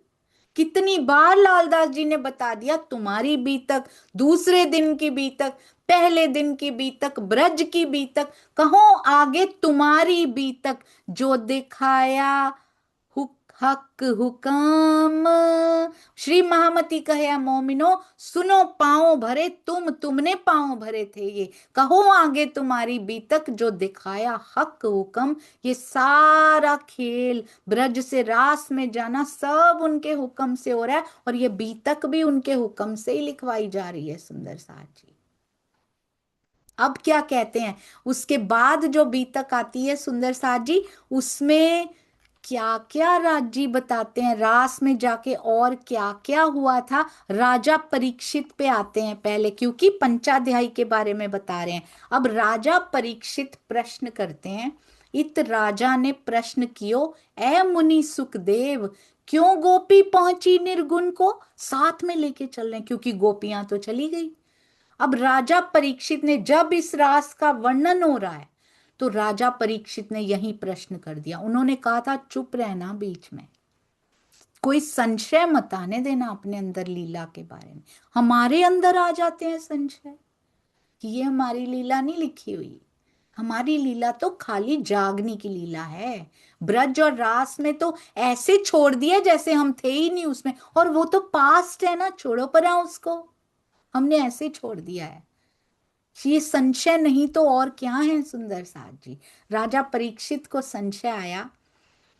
कितनी बार लालदास जी ने बता दिया, तुम्हारी बीतक, दूसरे दिन की बीतक, पहले दिन की बीतक, ब्रज की बीतक। कहो आगे तुम्हारी बीतक, जो दिखाया हक हुकाम। श्री महामती कहे मोमिनो, सुनो पांव भरे तुमने पांव भरे थे ये। कहो आगे तुम्हारी बीतक, जो दिखाया हक हुक्म। ये सारा खेल ब्रज से रास में जाना सब उनके हुक्म से हो रहा है, और ये बीतक भी उनके हुक्म से ही लिखवाई जा रही है सुंदर साथ जी। अब क्या कहते हैं, उसके बाद जो बीतक आती है सुंदर साथ जी, उसमें क्या क्या राजी बताते हैं, रास में जाके और क्या क्या हुआ था। राजा परीक्षित पे आते हैं पहले, क्योंकि पंचाध्यायी के बारे में बता रहे हैं। अब राजा परीक्षित प्रश्न करते हैं। इत राजा ने प्रश्न कियो, ए मुनि सुखदेव, क्यों गोपी पहुंची निर्गुण को साथ में लेके चल रहे हैं, क्योंकि गोपियां तो चली गई। अब राजा परीक्षित ने, जब इस रास का वर्णन हो रहा है, तो राजा परीक्षित ने यही प्रश्न कर दिया। उन्होंने कहा था चुप रहना, बीच में कोई संशय मत आने देना अपने अंदर लीला के बारे में। हमारे अंदर आ जाते हैं संशय कि ये हमारी लीला नहीं लिखी हुई। हमारी लीला तो खाली जागने की लीला है। ब्रज और रास में तो ऐसे छोड़ दिया जैसे हम थे ही नहीं उसमें, और वो तो पास्ट है ना, छोड़ो परा उसको, हमने ऐसे छोड़ दिया है। ये संशय नहीं तो और क्या है सुंदर साथ जी। राजा परीक्षित को संशय आया।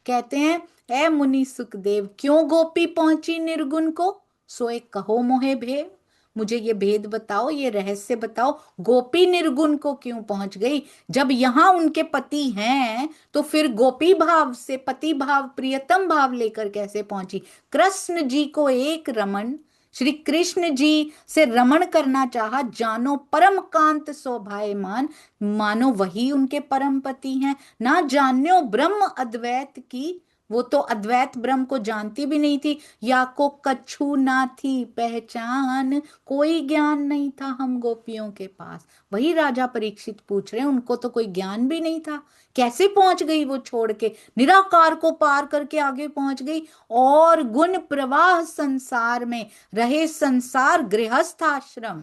कहते हैं, ए मुनि सुखदेव, क्यों गोपी पहुंची निर्गुण को, सोए कहो मोहे भेद। मुझे ये भेद बताओ, ये रहस्य बताओ, गोपी निर्गुण को क्यों पहुंच गई। जब यहां उनके पति हैं तो फिर गोपी भाव से पति भाव, प्रियतम भाव लेकर कैसे पहुंची। कृष्ण जी को एक रमन, श्री कृष्ण जी से रमण करना चाहा, जानो परम कांत शोभायमान, मानो वही उनके परम पति हैं। ना जान्यो ब्रह्म अद्वैत की, वो तो अद्वैत ब्रह्म को जानती भी नहीं थी। या को कछु ना थी पहचान, कोई ज्ञान नहीं था हम गोपियों के पास। वही राजा परीक्षित पूछ रहे हैं, उनको तो कोई ज्ञान भी नहीं था। कैसे पहुंच गई वो छोड़ के, निराकार को पार करके आगे पहुंच गई। और गुण प्रवाह संसार में रहे, संसार गृहस्थ आश्रम।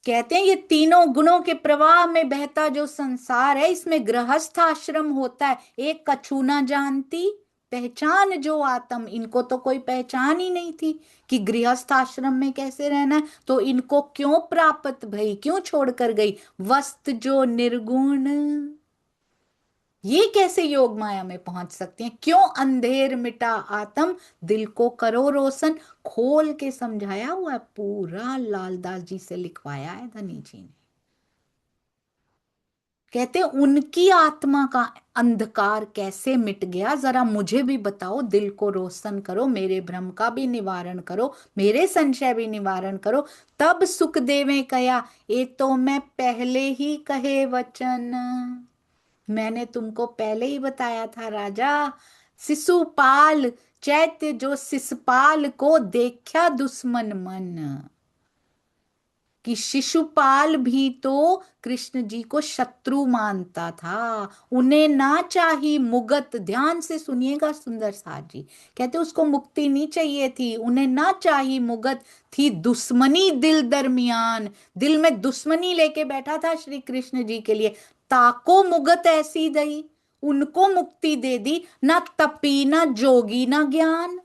कहते हैं ये तीनों गुणों के प्रवाह में बहता जो संसार है, इसमें गृहस्थ आश्रम होता है। एक कछु ना जानती पहचान जो आत्म, इनको तो कोई पहचान ही नहीं थी कि गृहस्थ आश्रम में कैसे रहना है। तो इनको क्यों प्राप्त भई, क्यों छोड़कर गई। वस्त जो निर्गुण, ये कैसे योग माया में पहुंच सकती हैं। क्यों अंधेर मिटा आत्म, दिल को करो रोशन। खोल के समझाया हुआ है, पूरा लालदास जी से लिखवाया है धनी जी ने। कहते उनकी आत्मा का अंधकार कैसे मिट गया, जरा मुझे भी बताओ। दिल को रोशन करो, मेरे भ्रम का भी निवारण करो, मेरे संशय भी निवारण करो। तब सुखदेव कया, ये तो मैं पहले ही कहे वचन, मैंने तुमको पहले ही बताया था राजा। शिशुपाल चैत्य जो शिशुपाल को देखा दुश्मन मन, कि शिशुपाल भी तो कृष्ण जी को शत्रु मानता था। उन्हें ना चाही मुगत, ध्यान से सुनिएगा सुंदर साथ जी। कहते उसको मुक्ति नहीं चाहिए थी, उन्हें ना चाही मुगत, थी दुश्मनी दिल दरमियान। दिल में दुश्मनी लेके बैठा था श्री कृष्ण जी के लिए। ताको मुगत ऐसी दई, उनको मुक्ति दे दी। ना तपी ना जोगी ना ज्ञान,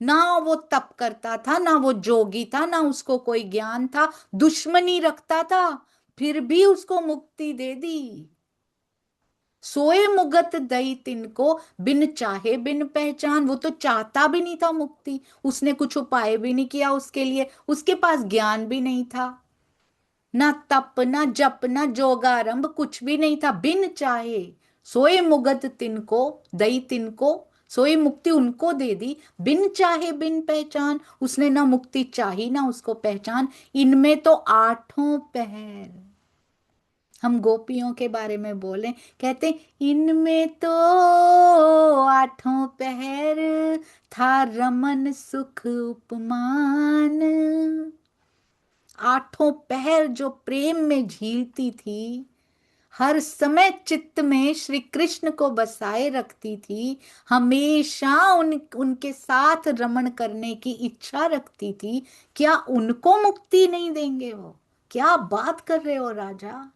ना वो तप करता था, ना वो जोगी था, ना उसको कोई ज्ञान था, दुश्मनी रखता था, फिर भी उसको मुक्ति दे दी। सोए मुगत दई तिनको, बिन चाहे बिन पहचान। वो तो चाहता भी नहीं था मुक्ति, उसने कुछ उपाय भी नहीं किया उसके लिए, उसके पास ज्ञान भी नहीं था। ना तप ना जप ना जोगारंभ, कुछ भी नहीं था। बिन चाहे सोए मुगत तिनको, दई तिनको, सोई मुक्ति उनको दे दी। बिन चाहे बिन पहचान, उसने ना मुक्ति चाही ना उसको पहचान। इनमें तो आठों पहर, हम गोपियों के बारे में बोले, कहते इनमें तो आठों पहर, था रमन सुख उपमान। आठों पहर जो प्रेम में झीलती थी, हर समय चित्त में श्री कृष्ण को बसाए रखती थी, हमेशा उनके साथ रमण करने की इच्छा रखती थी। क्या उनको मुक्ति नहीं देंगे वो। क्या बात कर रहे हो राजा,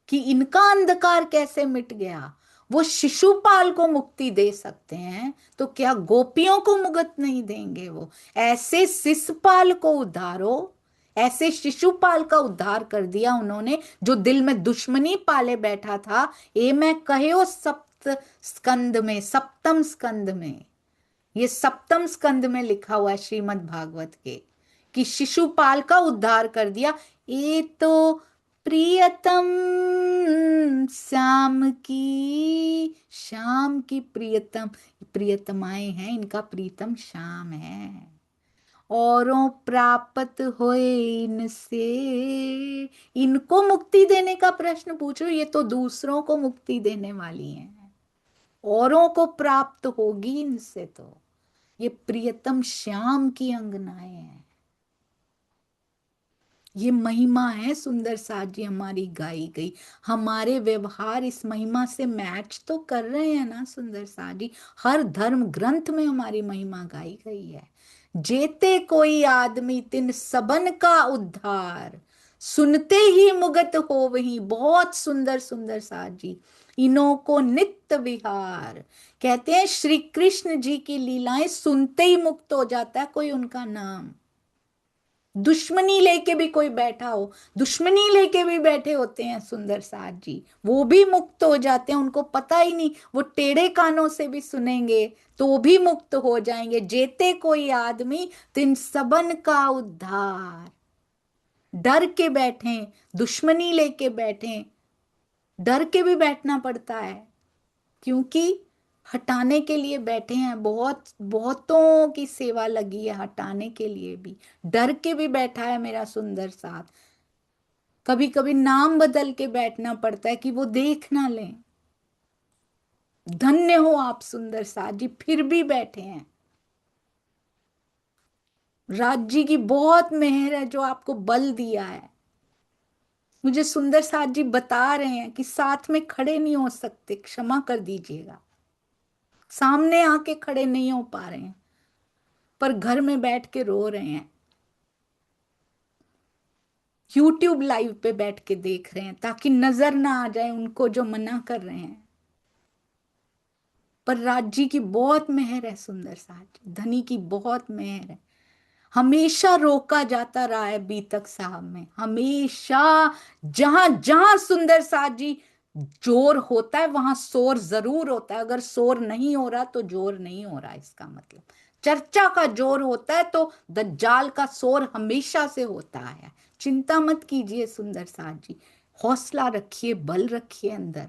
कि इनका अंधकार कैसे मिट गया। वो शिशुपाल को मुक्ति दे सकते हैं तो क्या गोपियों को मुक्त नहीं देंगे वो। ऐसे शिशुपाल को उद्धारो, ऐसे शिशुपाल का उद्धार कर दिया उन्होंने, जो दिल में दुश्मनी पाले बैठा था। ये मैं कहो सप्त स्कंद में, सप्तम स्कंद में, ये सप्तम स्कंद में लिखा हुआ है श्रीमद् भागवत के, कि शिशुपाल का उद्धार कर दिया। ये तो प्रियतम श्याम की, श्याम की प्रियतम, प्रियतमाएं हैं, इनका प्रीतम श्याम है। औरों प्राप्त होए इनसे, इनको मुक्ति देने का प्रश्न पूछो, ये तो दूसरों को मुक्ति देने वाली हैं। औरों को प्राप्त होगी इनसे, तो ये प्रियतम श्याम की अंगनाएं हैं। ये महिमा है सुंदर साथ जी हमारी गाई गई। हमारे व्यवहार इस महिमा से मैच तो कर रहे हैं ना सुंदर साथ जी। हर धर्म ग्रंथ में हमारी महिमा गाई गई है। जेते कोई आदमी तिन सबन का उद्धार, सुनते ही मुगत हो वही। बहुत सुंदर सुंदर साथ जी। इन्हों को नित्य विहार, कहते हैं श्री कृष्ण जी की लीलाएं सुनते ही मुक्त हो जाता है कोई उनका नाम। दुश्मनी लेके भी कोई बैठा हो, दुश्मनी लेके भी बैठे होते हैं सुंदर साथ जी, वो भी मुक्त हो जाते हैं। उनको पता ही नहीं, वो टेढ़े कानों से भी सुनेंगे तो वो भी मुक्त हो जाएंगे। जेते कोई आदमी तिन सबन का उद्धार। डर के बैठे, दुश्मनी लेके बैठे, डर के भी बैठना पड़ता है, क्योंकि हटाने के लिए बैठे हैं। बहुत बहुतों की सेवा लगी है हटाने के लिए भी, डर के भी बैठा है मेरा सुंदर साथ। कभी कभी नाम बदल के बैठना पड़ता है कि वो देख ना लें। धन्य हो आप सुंदर साथ जी, फिर भी बैठे हैं। राज जी की बहुत मेहर है जो आपको बल दिया है। मुझे सुंदर साथ जी बता रहे हैं कि साथ में खड़े नहीं हो सकते, क्षमा कर दीजिएगा, सामने आके खड़े नहीं हो पा रहे हैं, पर घर में बैठ के रो रहे हैं। यूट्यूब लाइव पे बैठ के देख रहे हैं ताकि नजर ना आ जाए उनको जो मना कर रहे हैं। पर राज जी की बहुत मेहर है सुंदर साथ जी, धनी की बहुत मेहर है। हमेशा रोका जाता रहा है बीतक साहब में, हमेशा। जहां जहां सुंदर साथ जी जोर होता है वहां शोर जरूर होता है। अगर शोर नहीं हो रहा तो जोर नहीं हो रहा, इसका मतलब चर्चा का जोर होता है तो दज्जाल का शोर हमेशा से होता है। चिंता मत कीजिए सुंदर साथ जी, हौसला रखिए, बल रखिए अंदर।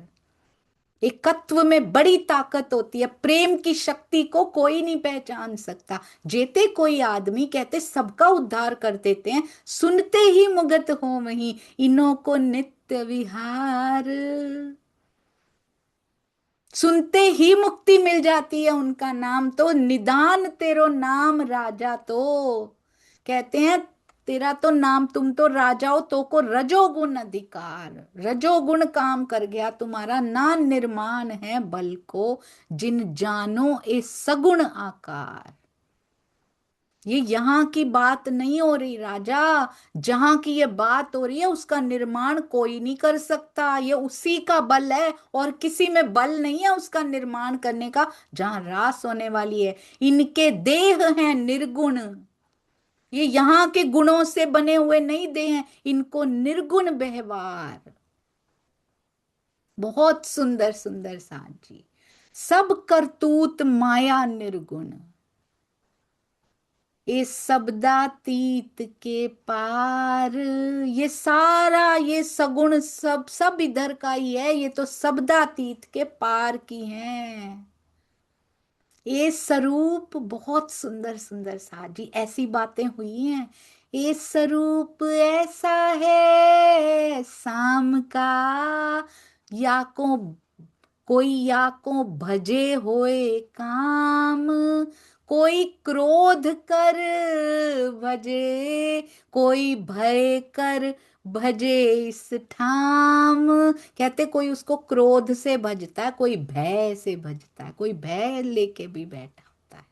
एकत्व में बड़ी ताकत होती है, प्रेम की शक्ति को कोई नहीं पहचान सकता। जेते कोई आदमी, कहते सबका उद्धार कर देते हैं, सुनते ही मुगत हो वही। इन्हों को नित्य विहार, सुनते ही मुक्ति मिल जाती है उनका नाम तो। निदान तेरो नाम राजा तो, कहते हैं तेरा तो नाम, तुम तो राजा हो तो को रजोगुण अधिकार। रजोगुण काम कर गया तुम्हारा, ना निर्माण है बल को, जिन जानो ए सगुण आकार। ये यहाँ की बात नहीं हो रही राजा, जहां की ये बात हो रही है उसका निर्माण कोई नहीं कर सकता। ये उसी का बल है और किसी में बल नहीं है उसका निर्माण करने का, जहां रास होने वाली है। इनके देह हैं निर्गुण, ये यहाँ के गुणों से बने हुए नहीं देह हैं, इनको निर्गुण व्यवहार। बहुत सुंदर सुंदर साथ जी। सब करतूत माया निर्गुण, ये शब्दातीत के पार। ये सारा ये सगुण सब सब इधर का ही है, ये तो शब्दातीत के पार की हैं। ये स्वरूप बहुत सुंदर सुंदर साथ जी, ऐसी बातें हुई हैं। ये स्वरूप ऐसा है शाम का, या को कोई या को भजे होए काम, कोई क्रोध कर भजे, कोई भय कर भजे इस ठाम। कहते कोई उसको क्रोध से भजता है, कोई भय से भजता है, कोई भय लेके भी बैठा होता है,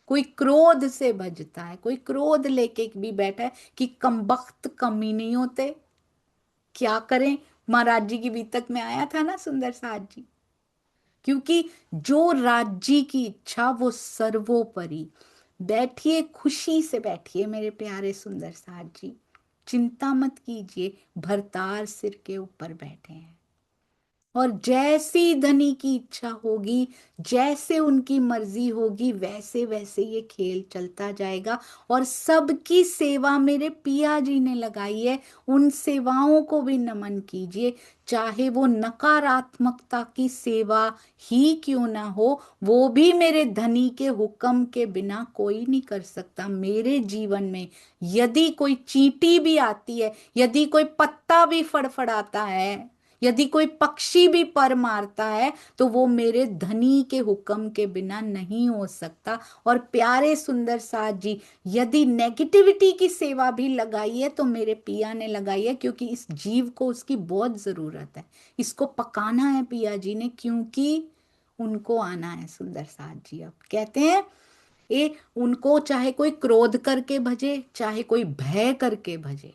कोई क्रोध से भजता है, कोई क्रोध लेके भी बैठा है कि कमबख्त कमी नहीं होते, क्या करें। महाराज जी की बीतक में आया था ना सुंदर साथ जी, क्योंकि जो राज्य की इच्छा वो सर्वोपरि। बैठिए, खुशी से बैठिए मेरे प्यारे सुंदर साथ जी, चिंता मत कीजिए, भरतार सिर के ऊपर बैठे हैं। और जैसी धनी की इच्छा होगी, जैसे उनकी मर्जी होगी, वैसे वैसे ये खेल चलता जाएगा। और सबकी सेवा मेरे पिया जी ने लगाई है, उन सेवाओं को भी नमन कीजिए। चाहे वो नकारात्मकता की सेवा ही क्यों ना हो, वो भी मेरे धनी के हुक्म के बिना कोई नहीं कर सकता। मेरे जीवन में यदि कोई चींटी भी आती है, यदि कोई पत्ता भी फड़फड़ाता है, यदि कोई पक्षी भी पर मारता है तो वो मेरे धनी के हुक्म के बिना नहीं हो सकता। और प्यारे सुंदर साथ जी, यदि नेगेटिविटी की सेवा भी लगाई है तो मेरे पिया ने लगाई है, क्योंकि इस जीव को उसकी बहुत जरूरत है। इसको पकाना है पिया जी ने, क्योंकि उनको आना है सुंदर साथ जी। अब कहते हैं ये उनको चाहे कोई क्रोध करके भजे, चाहे कोई भय करके भजे,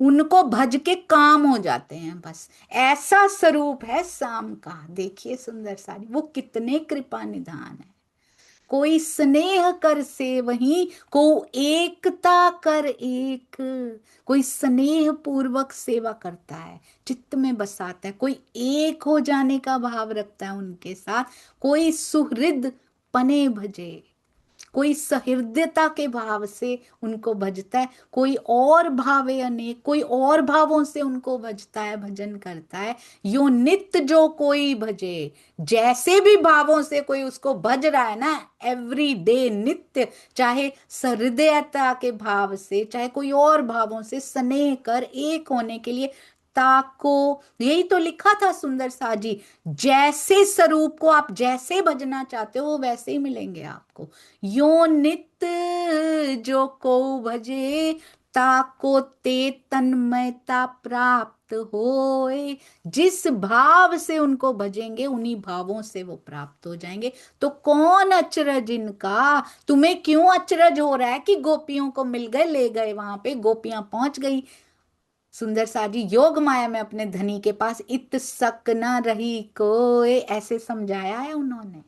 उनको भज के काम हो जाते हैं बस। ऐसा स्वरूप है शाम का। देखिए सुंदर सारी, वो कितने कृपा निधान है। कोई स्नेह कर से वही को एकता कर एक। कोई स्नेह पूर्वक सेवा करता है, चित्त में बसाता है, कोई एक हो जाने का भाव रखता है उनके साथ। कोई सुहृद पने भजे, कोई सहृदयता के भाव से उनको भजता है। कोई और भावे अनेक, कोई और भावों से उनको भजता है, भजन करता है। यो नित्य जो कोई भजे, जैसे भी भावों से कोई उसको भज रहा है ना, एवरी डे, नित्य, चाहे सहृदयता के भाव से, चाहे कोई और भावों से, स्नेह कर एक होने के लिए ताको। यही तो लिखा था सुंदर सा जी, जैसे स्वरूप को आप जैसे भजना चाहते हो वो वैसे ही मिलेंगे आपको। यो नित्य जो को भजे, ताको ते तन्मयता प्राप्त होए। जिस भाव से उनको भजेंगे उन्हीं भावों से वो प्राप्त हो जाएंगे। तो कौन अचरज इनका? तुम्हें क्यों अचरज हो रहा है कि गोपियों को मिल गए, ले गए वहां पे, गोपियां पहुंच गई। सुंदर सा जी, योग माया में अपने धनी के पास इत सक न रही कोई, ऐसे समझाया है उन्होंने।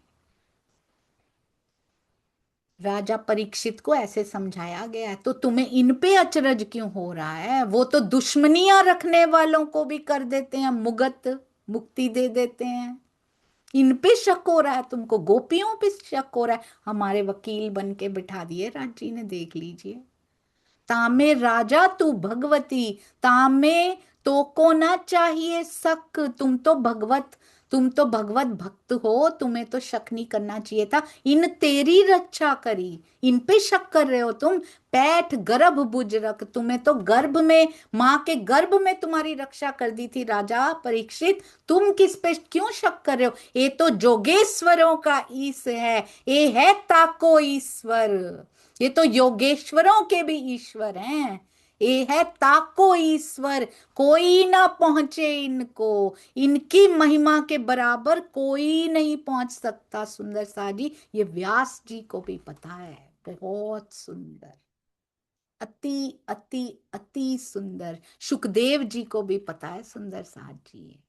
राजा परीक्षित को ऐसे समझाया गया है। तो तुम्हें इन पे अचरज क्यों हो रहा है? वो तो दुश्मनियां रखने वालों को भी कर देते हैं मुगत, मुक्ति दे देते हैं। इन पे शक हो रहा है तुमको, गोपियों पे शक हो रहा है। हमारे वकील बन के बिठा दिए राज जी ने, देख लीजिए। तामे राजा तू भगवती, तामे तो को ना चाहिए शक। तुम तो भगवत भक्त हो, तुम्हें तो शक नहीं करना चाहिए था। इन तेरी रक्षा करी, इन पे शक कर रहे हो तुम। पैठ गर्भ बुज रख, तुम्हें तो गर्भ में, माँ के गर्भ में तुम्हारी रक्षा कर दी थी राजा परीक्षित। तुम किस पे क्यों शक कर रहे हो? ये तो जोगेश्वरों का ईश है, ये है ताको ईश्वर। ये तो योगेश्वरों के भी ईश्वर हैं। ये है ताको ईश्वर, कोई ना पहुंचे इनको। इनकी महिमा के बराबर कोई नहीं पहुंच सकता। सुंदर सा जी, ये व्यास जी को भी पता है। बहुत सुंदर, अति अति अति सुंदर। सुखदेव जी को भी पता है सुंदर सा जी,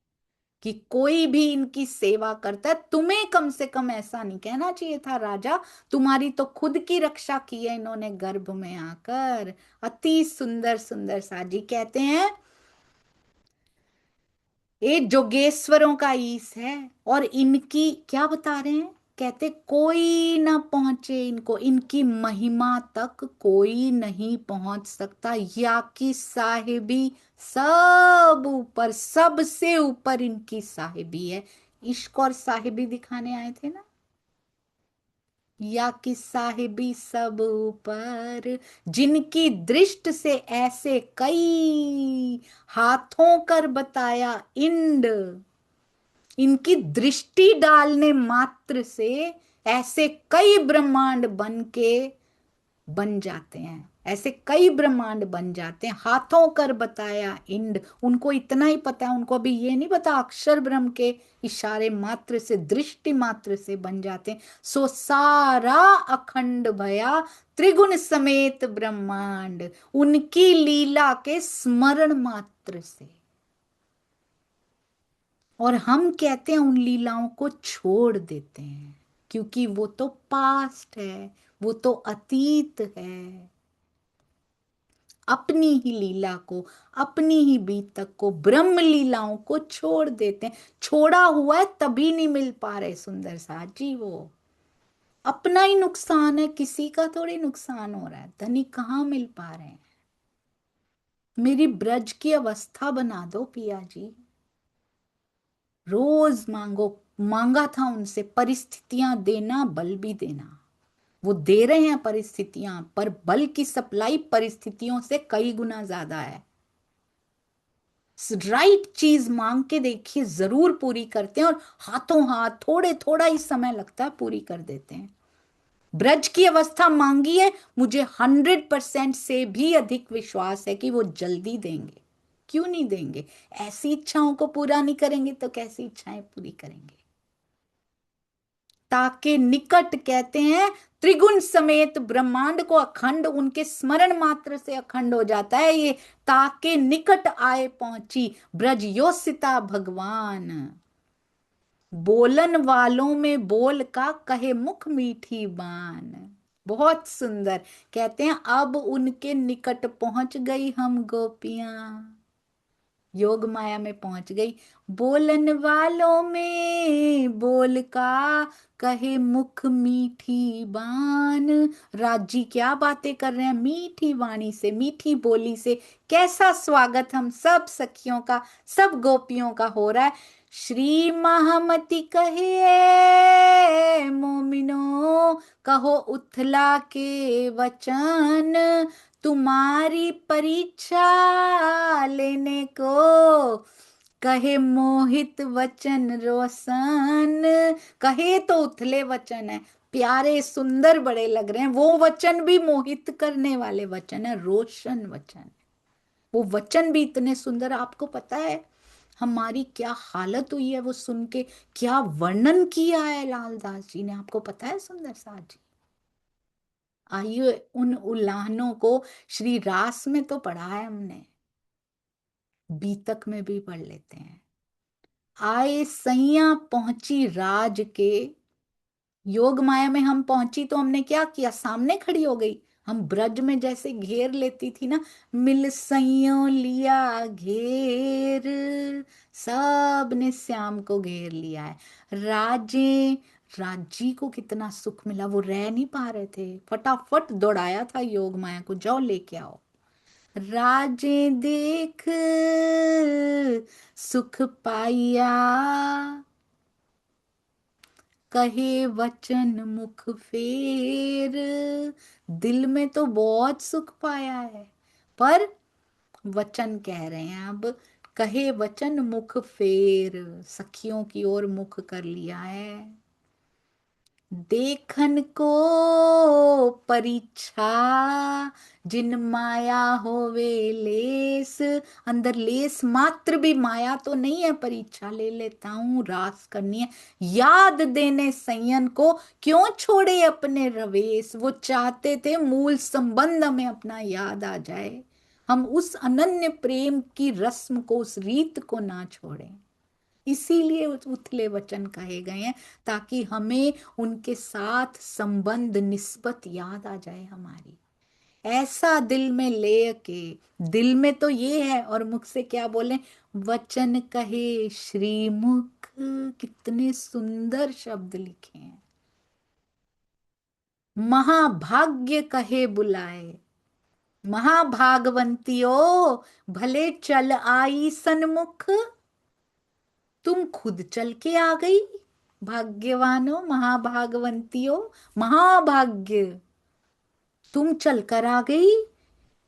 कि कोई भी इनकी सेवा करता है। तुम्हें कम से कम ऐसा नहीं कहना चाहिए था राजा, तुम्हारी तो खुद की रक्षा की है इन्होंने गर्भ में आकर। अति सुंदर सुंदर साजी कहते हैं ये जोगेश्वरों का ईश है। और इनकी क्या बता रहे हैं? कहते कोई ना पहुंचे इनको, इनकी महिमा तक कोई नहीं पहुंच सकता। या की साहिबी सब ऊपर, सबसे ऊपर इनकी साहिबी है। इश्क और साहिबी दिखाने आए थे ना। या कि साहिबी सब ऊपर, जिनकी दृष्ट से ऐसे कई हाथों कर बताया इंड। इनकी दृष्टि डालने मात्र से ऐसे कई ब्रह्मांड बन जाते हैं, ऐसे कई ब्रह्मांड बन जाते हैं। हाथों कर बताया इंड, उनको इतना ही पता है, उनको अभी ये नहीं पता अक्षर ब्रह्म के इशारे मात्र से, दृष्टि मात्र से बन जाते हैं। सो सारा अखंड भया त्रिगुण समेत ब्रह्मांड, उनकी लीला के स्मरण मात्र से। और हम कहते हैं उन लीलाओं को छोड़ देते हैं, क्योंकि वो तो पास्ट है, वो तो अतीत है। अपनी ही लीला को, अपनी ही बीतक को, ब्रह्म लीलाओं को छोड़ देते हैं। छोड़ा हुआ है तभी नहीं मिल पा रहे सुंदर साथ जी। वो अपना ही नुकसान है, किसी का थोड़ी नुकसान हो रहा है। धनी कहाँ मिल पा रहे हैं? मेरी ब्रज की अवस्था बना दो पिया जी। रोज मांगो, मांगा था उनसे, परिस्थितियां देना, बल भी देना। वो दे रहे हैं परिस्थितियां, पर बल की सप्लाई परिस्थितियों से कई गुना ज्यादा है। राइट चीज मांग के देखिए, जरूर पूरी करते हैं, और हाथों हाथ थोड़े थोड़ा ही समय लगता है पूरी कर देते हैं। ब्रज की अवस्था मांगी है, मुझे 100% से भी अधिक विश्वास है कि वो जल्दी देंगे। क्यों नहीं देंगे? ऐसी इच्छाओं को पूरा नहीं करेंगे तो कैसी इच्छाएं पूरी करेंगे? ताके निकट कहते हैं, त्रिगुण समेत ब्रह्मांड को अखंड उनके स्मरण मात्र से अखंड हो जाता है। ये ताके निकट आए पहुंची ब्रज योसिता भगवान, बोलन वालों में बोल का कहे मुख मीठी बान। बहुत सुंदर। कहते हैं अब उनके निकट पहुंच गई हम गोपियां, योग माया में पहुंच गई। बोलन वालों में बोल का कहे मुख मीठी बान। राज जी क्या बातें कर रहे हैं, मीठी वाणी से, मीठी बोली से। कैसा स्वागत हम सब सखियों का, सब गोपियों का हो रहा है। श्री महामति कहे मोमिनो, कहो उथला के वचन, तुम्हारी परीक्षा लेने को कहे मोहित वचन रोशन। कहे तो उथले वचन है, प्यारे सुंदर बड़े लग रहे हैं, वो वचन भी मोहित करने वाले वचन है, रोशन वचन। वो वचन भी इतने सुंदर, आपको पता है हमारी क्या हालत हुई है वो सुन के, क्या वर्णन किया है लालदास जी ने, आपको पता है सुंदर साथ जी? आइए उन उल्लाहनों को, श्री रास में तो पढ़ा है हमने, बीतक में भी पढ़ लेते हैं। आए सैया पहुंची राज के, योग माया में हम पहुंची तो हमने क्या किया, सामने खड़ी हो गई। हम ब्रज में जैसे घेर लेती थी ना, मिल सैयों लिया घेर, सब ने श्याम को घेर लिया है। राजे, राजी को कितना सुख मिला, वो रह नहीं पा रहे थे, फटाफट दौड़ाया था योग माया को, जाओ लेके आओ। राजे देख सुख पाया, कहे वचन मुख फेर। दिल में तो बहुत सुख पाया है, पर वचन कह रहे हैं अब, कहे वचन मुख फेर, सखियों की ओर मुख कर लिया है। देखन को परीक्षा, जिन माया होवे लेस। अंदर लेस मात्र भी माया तो नहीं है, परीक्षा ले लेता हूं, रास करनी है। याद देने संयन को, क्यों छोड़े अपने रवेश। वो चाहते थे मूल संबंध में अपना याद आ जाए, हम उस अनन्य प्रेम की रस्म को, उस रीत को ना छोड़ें। इसीलिए उथले वचन कहे गए हैं, ताकि हमें उनके साथ संबंध निस्बत याद आ जाए हमारी। ऐसा दिल में ले के, दिल में तो ये है और मुख से क्या बोले, वचन कहे श्रीमुख। कितने सुंदर शब्द लिखे हैं। महाभाग्य कहे बुलाए, महाभागवंतियों भले चल आई सन्मुख। तुम खुद चल के आ गई, भाग्यवानो महाभागवंतियों, महाभाग्य तुम चल कर आ गई।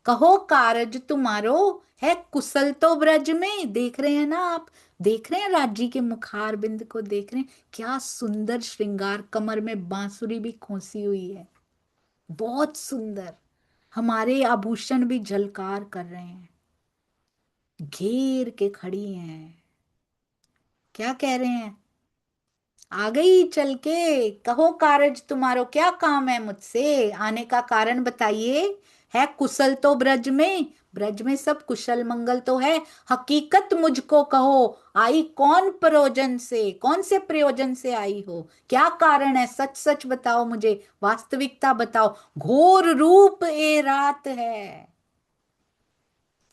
कहो कारज तुम्हारो है कुशल तो ब्रज में। देख रहे हैं ना आप, देख रहे हैं राज्य के मुखार बिंद को, देख रहे हैं क्या सुंदर श्रृंगार, कमर में बांसुरी भी खोसी हुई है, बहुत सुंदर। हमारे आभूषण भी झलकार कर रहे हैं, घेर के खड़ी हैं। क्या कह रहे हैं, आ गई चल के, कहो कारज तुम्हारो, क्या काम है मुझसे, आने का कारण बताइए। है कुशल तो ब्रज में, ब्रज में सब कुशल मंगल तो है। हकीकत मुझको कहो, आई कौन प्रयोजन से, कौन से प्रयोजन से आई हो, क्या कारण है, सच सच बताओ मुझे, वास्तविकता बताओ। घोर रूप ए रात है,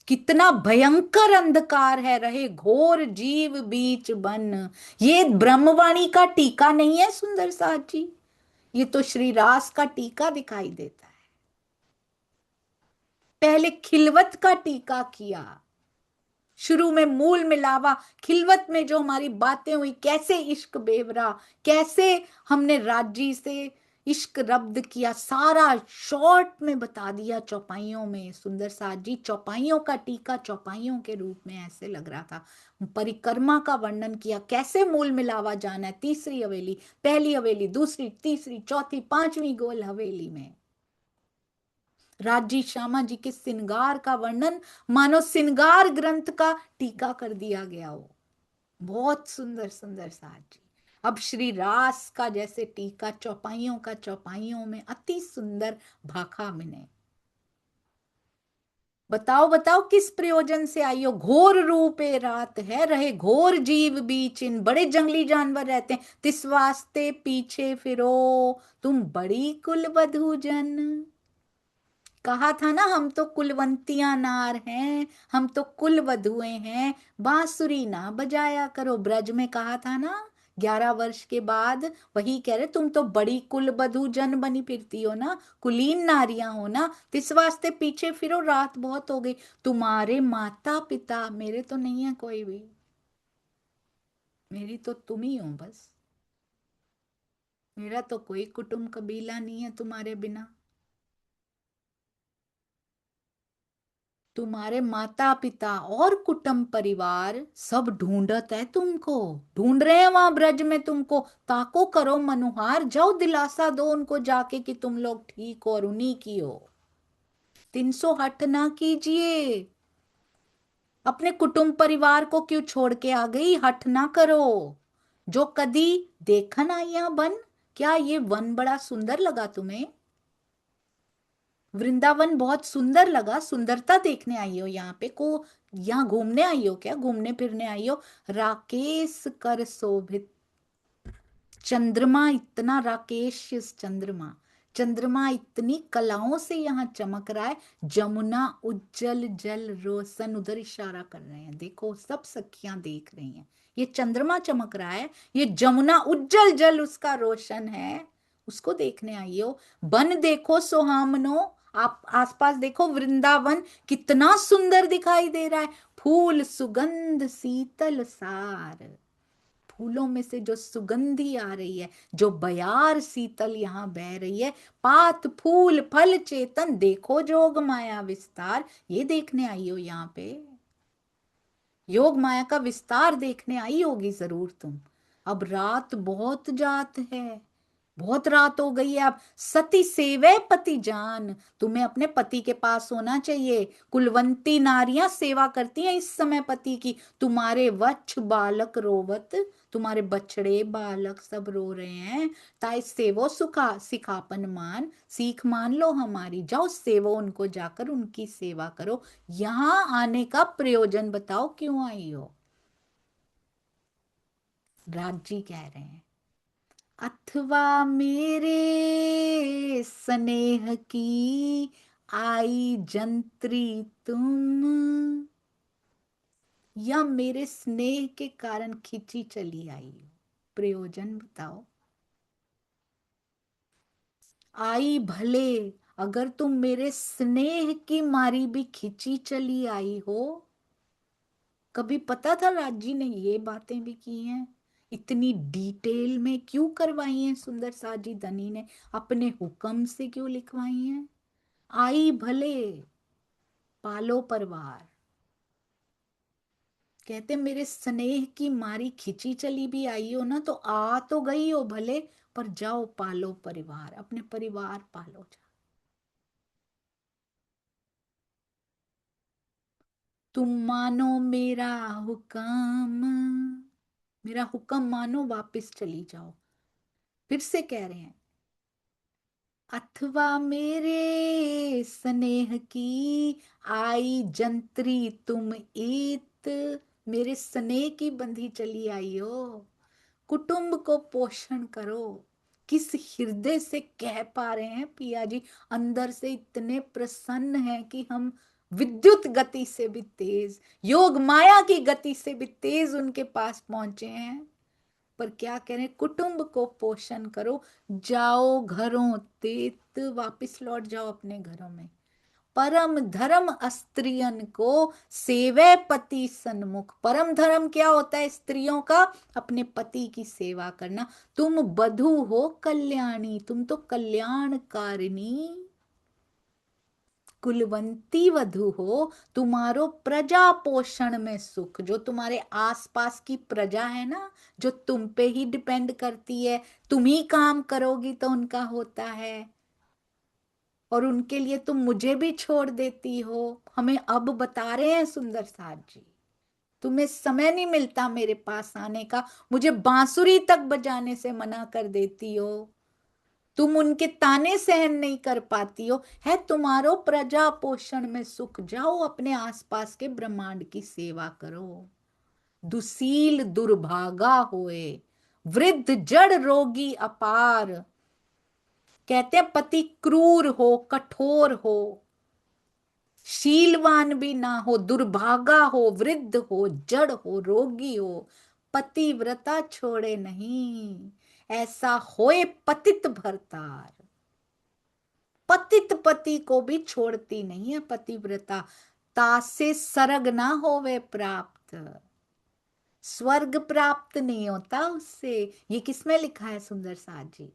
कितना भयंकर अंधकार है, रहे घोर जीव बीच बन। ये ब्रह्मवाणी का टीका नहीं है सुंदर साथ जी, ये तो श्री रास का टीका दिखाई देता है। पहले खिलवत का टीका किया, शुरू में मूल मिलावा, खिलवत में जो हमारी बातें हुई, कैसे इश्क बेवरा, कैसे हमने राजी से इश्क रब्द किया, सारा शॉर्ट में बता दिया चौपाइयों में। सुंदर साथ जी, चौपाइयों का टीका चौपाइयों के रूप में ऐसे लग रहा था। परिक्रमा का वर्णन किया, कैसे मूल मिलावा जाना है, तीसरी हवेली, पहली हवेली, दूसरी, तीसरी, चौथी, पांचवी गोल हवेली में। राजी श्यामा जी के सिंगार का वर्णन मानो सिंगार ग्रंथ का टीका कर दिया गया हो। बहुत सुंदर सुंदर साथ जी। अब श्री रास का जैसे टीका चौपाइयों का चौपाइयों में, अति सुंदर भाखा मिने। बताओ बताओ किस प्रयोजन से आई हो। घोर रूपे रात है, रहे घोर जीव बीच, इन बड़े जंगली जानवर रहते हैं, तिस वास्ते पीछे फिरो तुम बड़ी कुलवधू जन। कहा था ना, हम तो कुलवंतियां नार हैं, हम तो कुल वधुएं हैं, बांसुरी ना बजाया करो। ब्रज में कहा था ना, 11 वर्ष के बाद वही कह रहे, तुम तो बड़ी कुल वधु जन बनी फिरती हो ना, कुलीन नारियां हो ना, तो इस वास्ते पीछे फिरो, रात बहुत हो गई। तुम्हारे माता पिता, मेरे तो नहीं है कोई भी, मेरी तो तुम ही हो बस। मेरा तो कोई कुटुंब कबीला नहीं है तुम्हारे बिना। तुम्हारे माता पिता और कुटुंब परिवार सब ढूंढत है तुमको, ढूंढ रहे हैं वहां ब्रज में तुमको। ताको करो मनुहार, जाओ दिलासा दो उनको जाके कि तुम लोग ठीक हो और उन्हीं की हो। 300 हठ ना कीजिए। अपने कुटुंब परिवार को क्यों छोड़ के आ गई, हठ ना करो। जो कदी देखन आइया बन, क्या ये वन बड़ा सुंदर लगा तुम्हें? वृंदावन बहुत सुंदर लगा, सुंदरता देखने आई हो यहाँ पे को? यहाँ घूमने आई हो क्या, घूमने फिरने आई हो? राकेश कर शोभित चंद्रमा, इतना राकेश चंद्रमा, चंद्रमा इतनी कलाओं से यहाँ चमक रहा है। जमुना उज्जल जल रोशन, उधर इशारा कर रहे हैं, देखो सब सखियां देख रही हैं, ये चंद्रमा चमक रहा है, ये जमुना उज्जल जल उसका रोशन है, उसको देखने आई हो। बन देखो सुहामनो, आप आसपास देखो, वृंदावन कितना सुंदर दिखाई दे रहा है। फूल सुगंध शीतल सार, फूलों में से जो सुगंधी आ रही है, जो बयार शीतल यहाँ बह रही है। पात फूल फल चेतन, देखो जोग माया विस्तार, ये देखने आई हो यहाँ पे। योग माया का विस्तार देखने आई होगी जरूर तुम। अब रात बहुत जात है, बहुत रात हो गई है। अब सती सेवे पति जान, तुम्हें अपने पति के पास होना चाहिए। कुलवंती नारियां सेवा करती हैं इस समय पति की। तुम्हारे वत्स बालक रोवत, तुम्हारे बछड़े बालक सब रो रहे हैं। ताई सेवो सुखा सिखापन मान, सीख मान लो हमारी, जाओ सेवो उनको, जाकर उनकी सेवा करो। यहां आने का प्रयोजन बताओ, क्यों आई हो? राज जी कह रहे हैं, अथवा मेरे स्नेह की आई जंत्री तुम, या मेरे स्नेह के कारण खिंची चली आई हो? प्रयोजन बताओ। आई भले, अगर तुम मेरे स्नेह की मारी भी खिंची चली आई हो। कभी पता था राज जी ने ये बातें भी की हैं? इतनी डिटेल में क्यों करवाई हैं सुंदर साजी धनी ने? अपने हुक्म से क्यों लिखवाई हैं? आई भले, पालो परिवार, कहते मेरे स्नेह की मारी खिंची चली भी आई हो ना, तो आ तो गई हो भले, पर जाओ पालो परिवार, अपने परिवार पालो जाओ। तुम मानो मेरा हुक्म, मेरा हुक्म मानो, वापस चली जाओ। फिर से कह रहे हैं, अथवा मेरे स्नेह की आई जंत्री तुम ईत, मेरे स्नेह की बंधी चली आई हो। कुटुंब को पोषण करो। किस हृदय से कह पा रहे हैं पिया जी, अंदर से इतने प्रसन्न हैं कि हम विद्युत गति से भी तेज, योग माया की गति से भी तेज उनके पास पहुंचे हैं। पर क्या कह रहे हैं, कुटुंब को पोषण करो, जाओ घरों तेत, वापिस लौट जाओ अपने घरों में। परम धर्म स्त्रियन को सेवे पति सन्मुख। परम धर्म क्या होता है स्त्रियों का? अपने पति की सेवा करना। तुम बधू हो कल्याणी, तुम तो कल्याणकारिणी कुलवंती वधु हो। तुम्हारो प्रजा पोषण में सुख, जो तुम्हारे आसपास की प्रजा है ना, जो तुम पे ही डिपेंड करती है, तुम ही काम करोगी तो उनका होता है, और उनके लिए तुम मुझे भी छोड़ देती हो। हमें अब बता रहे हैं सुंदर साथ जी, तुम्हें समय नहीं मिलता मेरे पास आने का, मुझे बांसुरी तक बजाने से मना कर देती हो, तुम उनके ताने सहन नहीं कर पाती हो। है तुम्हारो प्रजा पोषण में सुख, जाओ अपने आसपास के ब्रह्मांड की सेवा करो। दुशील दुर्भागा होए, वृद्ध जड़ रोगी अपार। कहते हैं पति क्रूर हो, कठोर हो, शीलवान भी ना हो, दुर्भागा हो, वृद्ध हो, जड़ हो, रोगी हो, पतिव्रता छोड़े नहीं, ऐसा होए पतित भरतार। पतित पति को भी छोड़ती नहीं है पतिव्रता, तासे सरग ना होवे प्राप्त, स्वर्ग प्राप्त नहीं होता उससे। ये किसमें लिखा है सुंदर साथ जी?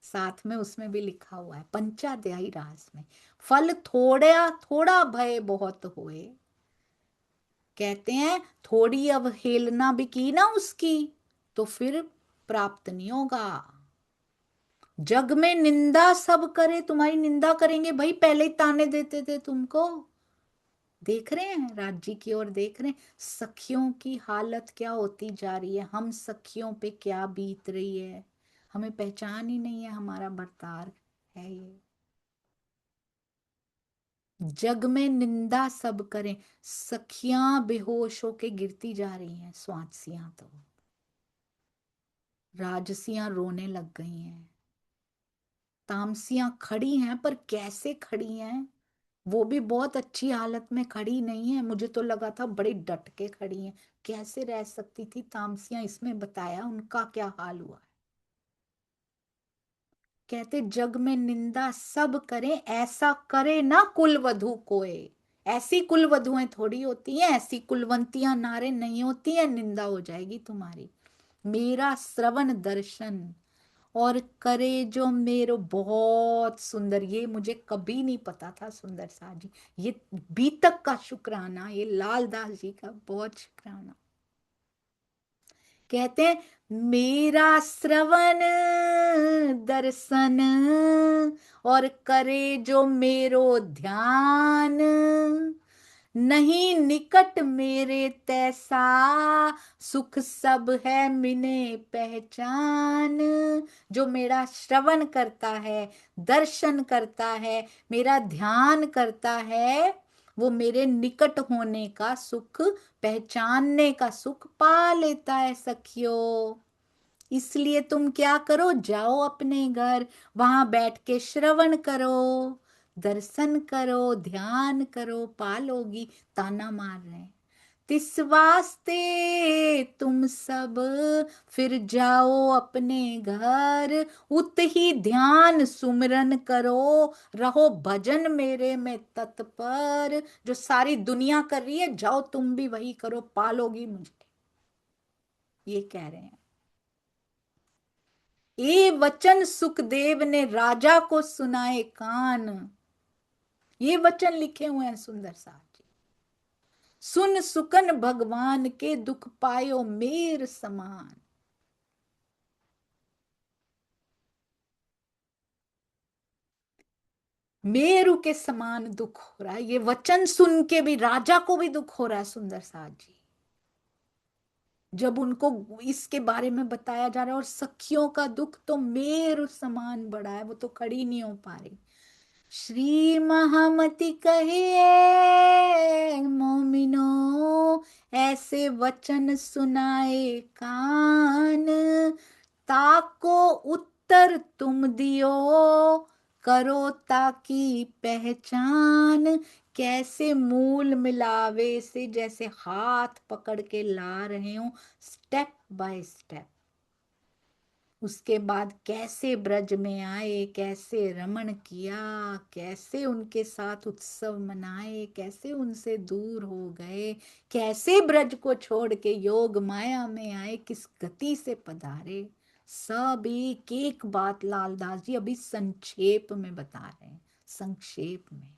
साथ में उसमें भी लिखा हुआ है पंचाध्यायी रास में, फल थोड़ा थोड़ा भय बहुत होए। कहते हैं थोड़ी अवहेलना भी की ना उसकी तो फिर प्राप्त नहीं होगा। जग में निंदा सब करे, तुम्हारी निंदा करेंगे भाई, पहले ही ताने देते थे तुमको। देख रहे हैं राज्य की ओर, देख रहे हैं सखियों की हालत क्या होती जा रही है, हम सखियों पे क्या बीत रही है, हमें पहचान ही नहीं है हमारा बर्ताव है ये। जग में निंदा सब करें, सखियां बेहोश होके गिरती जा रही हैं, स्वांसियां तो, राजसियां रोने लग गई हैं, तामसियां खड़ी हैं, पर कैसे खड़ी हैं? वो भी बहुत अच्छी हालत में खड़ी नहीं है, मुझे तो लगा था बड़ी डट के खड़ी हैं। कैसे रह सकती थी तामसियां, इसमें बताया उनका क्या हाल हुआ है। कहते जग में निंदा सब करें, ऐसा करे ना कुलवधु कोई। ऐसी कुलवधुएं थोड़ी होती हैं, ऐसी कुलवंतियां नारे नहीं होती हैं, निंदा हो जाएगी तुम्हारी। मेरा श्रवण दर्शन और करे जो मेरो, बहुत सुंदर, ये मुझे कभी नहीं पता था सुंदर सा जी। ये बीतक का शुक्राना, ये लाल दास जी का बहुत शुक्राना। कहते हैं मेरा श्रवण दर्शन और करे जो मेरो ध्यान, नहीं निकट मेरे तैसा, सुख सब है मिने पहचान। जो मेरा श्रवण करता है, दर्शन करता है, मेरा ध्यान करता है, वो मेरे निकट होने का सुख, पहचानने का सुख पा लेता है सखियों। इसलिए तुम क्या करो, जाओ अपने घर, वहां बैठ के श्रवण करो, दर्शन करो, ध्यान करो, पालोगी। ताना मार रहे हैं, तिस वास्ते तुम सब फिर जाओ अपने घर, उत ही ध्यान सुमिरन करो, रहो भजन मेरे में तत्पर। जो सारी दुनिया कर रही है, जाओ तुम भी वही करो, पालोगी मुझे, ये कह रहे हैं। ये वचन सुखदेव ने राजा को सुनाए कान, ये वचन लिखे हुए हैं सुंदर साथ जी। सुन सुकन भगवान के दुख पायो मेर समान। मेरु के समान दुख हो रहा है, ये वचन सुन के भी राजा को भी दुख हो रहा है सुंदर साथ जी। जब उनको इसके बारे में बताया जा रहा है, और सखियों का दुख तो मेरु समान बड़ा है, वो तो खड़ी नहीं हो पा रही। श्री महामति कहिए मोमिनो, ऐसे वचन सुनाए कान, ताको उत्तर तुम दियो, करो ताकि पहचान। कैसे मूल मिलावे से जैसे हाथ पकड़ के ला रहे हो, स्टेप बाय स्टेप। उसके बाद कैसे ब्रज में आए, कैसे रमण किया, कैसे उनके साथ उत्सव मनाए, कैसे उनसे दूर हो गए, कैसे ब्रज को छोड़ के योग माया में आए, किस गति से पधारे, सब एक एक बात लालदास जी अभी संक्षेप में बता रहे हैं, संक्षेप में।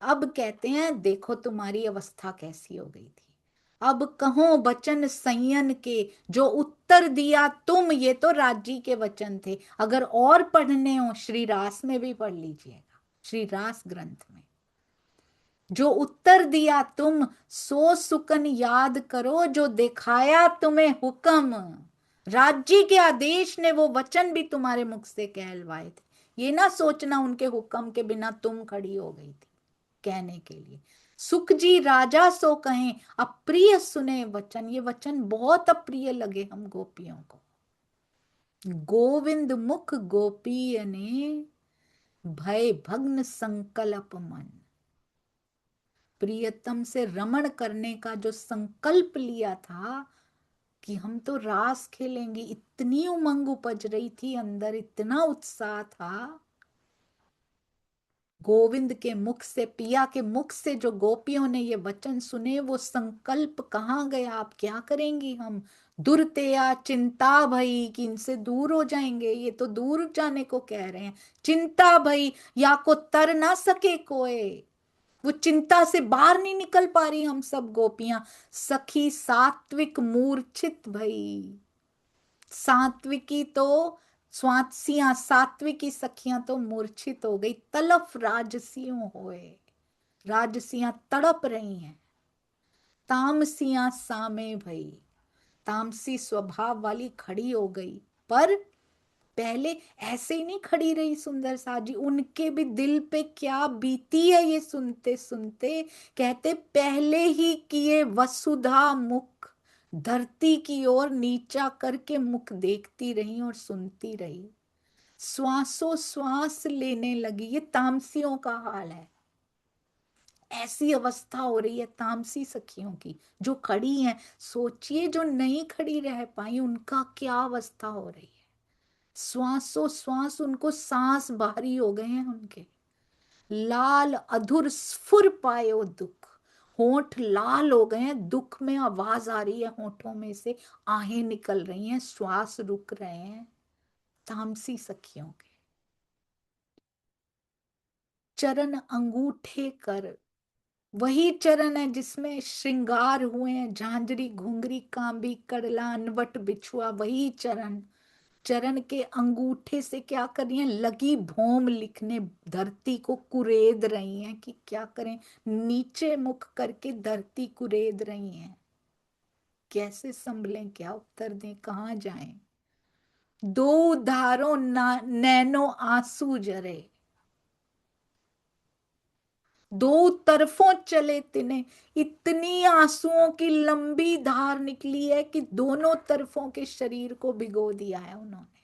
अब कहते हैं देखो तुम्हारी अवस्था कैसी हो गई थी, अब कहो वचन संयन के जो उत्तर दिया तुम। ये तो राजी के वचन थे, अगर और पढ़ने हो श्री रास में भी पढ़ लीजिएगा, श्री रास ग्रंथ में। जो उत्तर दिया तुम सो सुकन याद करो, जो दिखाया तुम्हें हुक्म। राज्य के आदेश ने वो वचन भी तुम्हारे मुख से कहलवाए थे, ये ना सोचना उनके हुक्म के बिना तुम खड़ी हो गई थी कहने के लिए। सुख जी राजा सो कहें अप्रिय सुने वचन, ये वचन बहुत अप्रिय लगे हम गोपियों को। गोविंद मुख गोपी ने भय भग्न संकल्प मन। प्रियतम से रमण करने का जो संकल्प लिया था कि हम तो रास खेलेंगे, इतनी उमंग उपज रही थी अंदर, इतना उत्साह था। गोविंद के मुख से, पिया के मुख से जो गोपियों ने ये वचन सुने, वो संकल्प कहाँ गया, आप क्या करेंगी हम। दुर्तया चिंता भई कि इनसे दूर हो जाएंगे, ये तो दूर जाने को कह रहे हैं। चिंता भई या को तर ना सके कोई, वो चिंता से बाहर नहीं निकल पा रही हम सब गोपियां। सखी सात्विक मूर्छित भई, सात्विकी तो स्वात्सियां, सात्विकी सखियां तो मूर्छित हो गई, तलफ राजसियों होए, राजसियां तड़प रही हैं। तामसियां सामे भई, तामसी स्वभाव वाली खड़ी हो गई, पर पहले ऐसे ही नहीं खड़ी रही सुंदर सा जी, उनके भी दिल पे क्या बीती है ये सुनते सुनते। कहते पहले ही किए वसुधा मुख, धरती की ओर नीचा करके मुख देखती रही और सुनती रही। श्वासों श्वास लेने लगी, ये तामसियों का हाल है। ऐसी अवस्था हो रही है तामसी सखियों की जो खड़ी हैं। सोचिए जो नहीं खड़ी रह पाई उनका क्या अवस्था हो रही है। श्वासों श्वास उनको सांस भारी हो गए हैं उनके। लाल अधुर स्फुर पायो दुख, होंठ लाल हो गए हैं, दुख में आवाज आ रही है, होंठों में से आहें निकल रही हैं, श्वास रुक रहे हैं तामसी सखियों के। चरण अंगूठे कर, वही चरण है जिसमें श्रृंगार हुए हैं, झांझरी घुंघरी कांबी कड़ला अनवट बिछुआ, वही चरण। चरण के अंगूठे से क्या कर रही हैं, लगी भोम लिखने, धरती को कुरेद रही हैं कि क्या करें, नीचे मुख करके धरती कुरेद रही हैं। कैसे संभलें, क्या उत्तर दें, कहाँ जाएं। दो धारों नैनो आंसू जरे, दो तरफों चले तिने, इतनी आंसुओं की लंबी धार निकली है कि दोनों तरफों के शरीर को भिगो दिया है उन्होंने।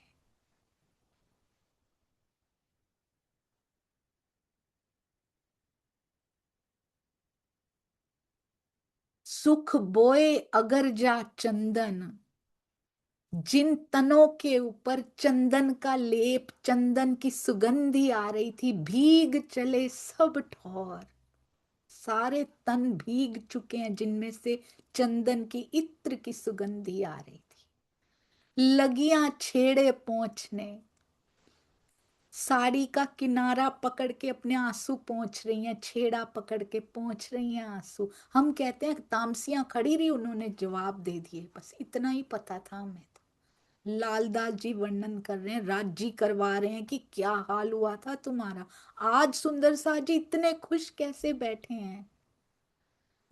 सुख बोए अगर जा चंदन, जिन तनों के ऊपर चंदन का लेप, चंदन की सुगंधी आ रही थी, भीग चले सब ठौर, सारे तन भीग चुके हैं जिनमें से चंदन की इत्र की सुगंधी आ रही थी। लगियां छेड़े पहुंचने, साड़ी का किनारा पकड़ के अपने आंसू पोंछ रही हैं, छेड़ा पकड़ के पोंछ रही हैं आंसू। हम कहते हैं तामसियां खड़ी रही, उन्होंने जवाब दे दिए, बस इतना ही पता था हमें तो। लालदास जी वर्णन कर रहे हैं, राज्य करवा रहे हैं कि क्या हाल हुआ था तुम्हारा। आज सुंदर सा जी इतने खुश कैसे बैठे हैं।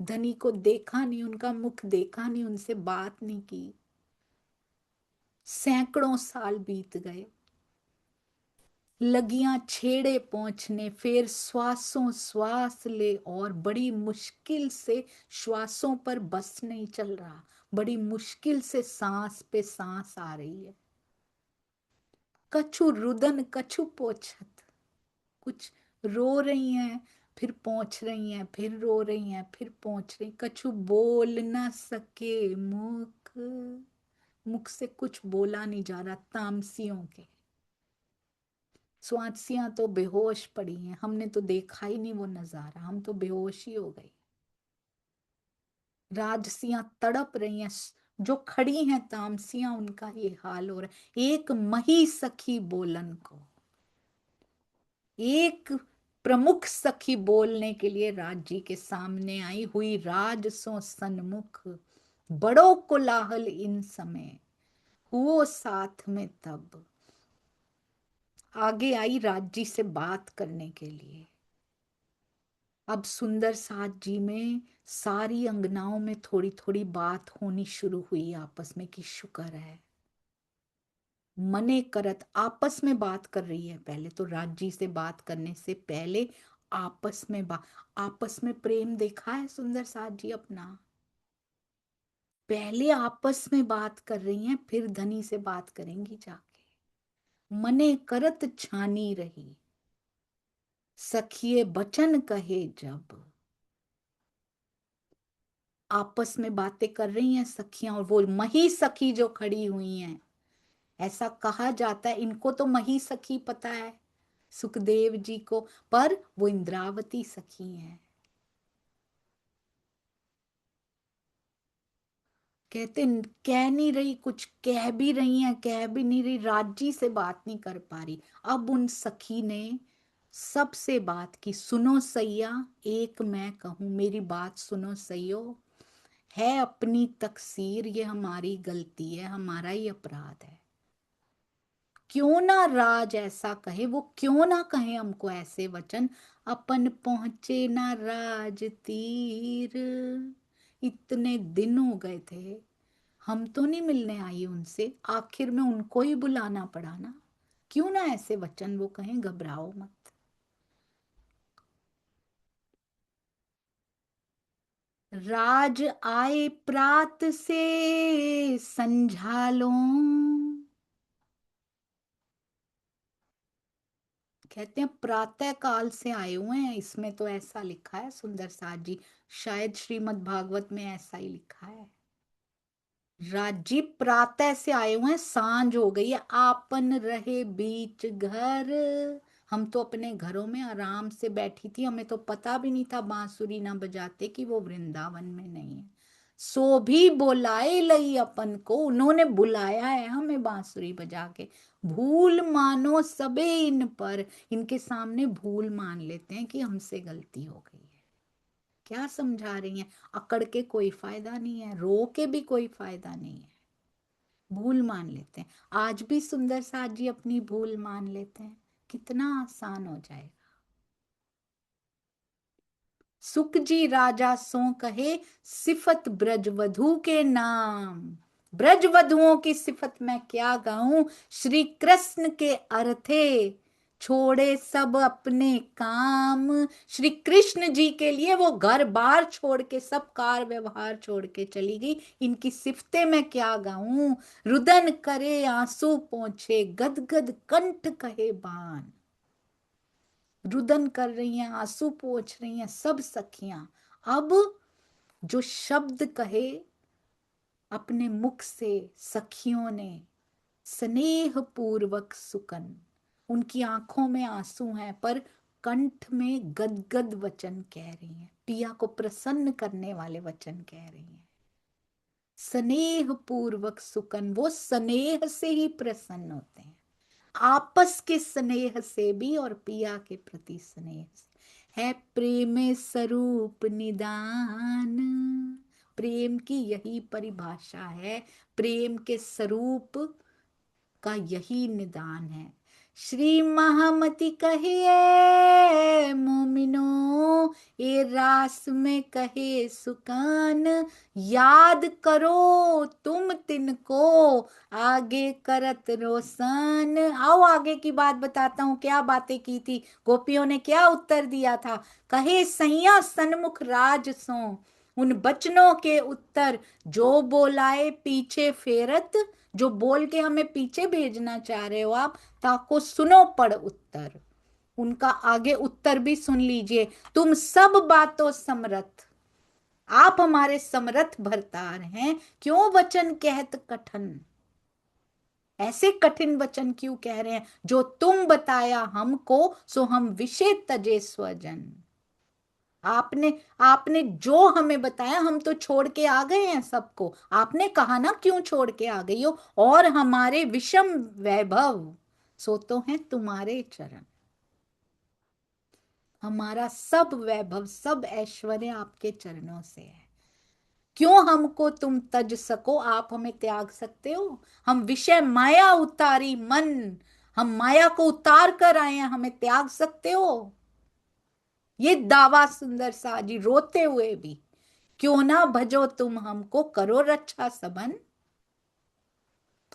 धनी को देखा नहीं, उनका मुख देखा नहीं, उनसे बात नहीं की। सैकड़ों साल बीत गए, लगियां छेड़े पहुंचने, फिर श्वासों श्वास ले, और बड़ी मुश्किल से श्वासों पर बस नहीं चल रहा, बड़ी मुश्किल से सांस पे सांस आ रही है। कछु रुदन कछु पोछत, कुछ रो रही हैं, फिर पहुंच रही हैं, फिर रो रही हैं, फिर पहुंच रही। कछु बोल ना सके मुख, मुख से कुछ बोला नहीं जा रहा। तामसियों के स्वादसियां तो बेहोश पड़ी हैं, हमने तो देखा ही नहीं वो नजारा, हम तो बेहोश ही हो गए। राजसियां तड़प रही हैं, जो खड़ी हैं तामसियां उनका ये हाल हो रहा है। एक मही सखी बोलन को, एक प्रमुख सखी बोलने के लिए राज जी के सामने आई हुई, राज सो सन्मुख बड़ो कोलाहल इन समय हुओ साथ में तब। आगे आई राज जी से बात करने के लिए। अब सुंदर साथ जी में सारी अंगनाओं में थोड़ी थोड़ी बात होनी शुरू हुई आपस में कि शुक्र है। मने करत आपस में बात कर रही है, पहले तो राज जी से बात करने से पहले आपस में आपस में प्रेम देखा है सुंदर साथ जी अपना। पहले आपस में बात कर रही हैं, फिर धनी से बात करेंगी जाके। मने करत छानी रही सखिए बचन कहे जब। आपस में बातें कर रही हैं सखियां, और वो मही सखी जो खड़ी हुई हैं, ऐसा कहा जाता है इनको तो मही सखी पता है सुखदेव जी को, पर वो इंद्रावती सखी हैं। कहते कह नहीं रही, कुछ कह भी रही हैं, कह भी नहीं रही, राजी से बात नहीं कर पा रही। अब उन सखी ने सबसे बात की, सुनो सैया एक मैं कहूं, मेरी बात सुनो सैयो, है अपनी तकसीर, ये हमारी गलती है, हमारा ही अपराध है। क्यों ना राज ऐसा कहे, वो क्यों ना कहे हमको ऐसे वचन, अपन पहुंचे ना राज तीर। इतने दिन हो गए थे, हम तो नहीं मिलने आई उनसे, आखिर में उनको ही बुलाना पड़ा ना। क्यों ना ऐसे वचन वो कहें, घबराओ मत। राज आए प्रात से संझालो, कहते हैं प्रातः काल से आए हुए हैं, इसमें तो ऐसा लिखा है सुंदर साथ जी, शायद श्रीमद् भागवत में ऐसा ही लिखा है। राजी प्रातः से आए हुए हैं, सांझ हो गई है, आपन रहे बीच घर। हम तो अपने घरों में आराम से बैठी थी, हमें तो पता भी नहीं था बांसुरी ना बजाते कि वो वृंदावन में नहीं है। सो भी बुलाए लई अपन को, उन्होंने बुलाया है हमें बांसुरी बजा के। भूल मानो सबे इन पर, इनके सामने भूल मान लेते हैं कि हमसे गलती हो गई है। क्या समझा रही हैं, अकड़ के कोई फायदा नहीं है, रो के भी कोई फायदा नहीं है, भूल मान लेते हैं। आज भी सुंदर साथ जी अपनी भूल मान लेते हैं, कितना आसान हो जाएगा। सुख जी राजा सो कहे सिफत ब्रजवधु के नाम। ब्रजवधुओं की सिफत मैं क्या गाऊं, श्री कृष्ण के अर्थे छोड़े सब अपने काम। श्री कृष्ण जी के लिए वो घर बार छोड़ के, सब कार व्यवहार छोड़ के चली गई। इनकी सिफतें मैं क्या गाऊं, रुदन करे आंसू पोंछे, गदगद कंठ कहे बान। रुदन कर रही हैं, आंसू पोंछ रही हैं सब सखियां। अब जो शब्द कहे अपने मुख से सखियों ने, स्नेह पूर्वक सुकन, उनकी आंखों में आंसू हैं पर कंठ में गदगद वचन कह रही हैं, पिया को प्रसन्न करने वाले वचन कह रही हैं। स्नेह पूर्वक सुकन, वो स्नेह से ही प्रसन्न होते हैं, आपस के स्नेह से भी और पिया के प्रति स्नेह से। है प्रेम स्वरूप निदान, प्रेम की यही परिभाषा है, प्रेम के स्वरूप का यही निदान है। श्री महामति कहिए मोमिनो, ये रास में कहे सुकान, याद करो तुम तिनको आगे करत रोशन। आओ आगे की बात बताता हूँ, क्या बातें की थी गोपियों ने, क्या उत्तर दिया था। कहे सैया सन्मुख राज सो, उन बचनों के उत्तर जो बोलाए पीछे फेरत, जो बोल के हमें पीछे भेजना चाह रहे हो आप, ताको सुनो पढ़ उत्तर। उनका आगे उत्तर भी सुन लीजिए। तुम सब बातों समरथ, आप हमारे समरथ भरतार हैं, क्यों वचन कहत कठन। ऐसे कठिन वचन क्यों कह रहे हैं? जो तुम बताया हमको, सो हम विषय तजे स्वजन। आपने आपने जो हमें बताया, हम तो छोड़ के आ गए हैं सबको। आपने कहा ना क्यों छोड़ के आ गई हो? और हमारे विषम वैभव सो तो हैं तुम्हारे चरण। हमारा सब वैभव, सब ऐश्वर्य आपके चरणों से है। क्यों हमको तुम तज सको? आप हमें त्याग सकते हो? हम विषय माया उतारी मन, हम माया को उतार कर आए हैं, हमें त्याग सकते हो? ये दावा सुंदर सा जी रोते हुए भी, क्यों ना भजो तुम हमको, करो रक्षा सबन।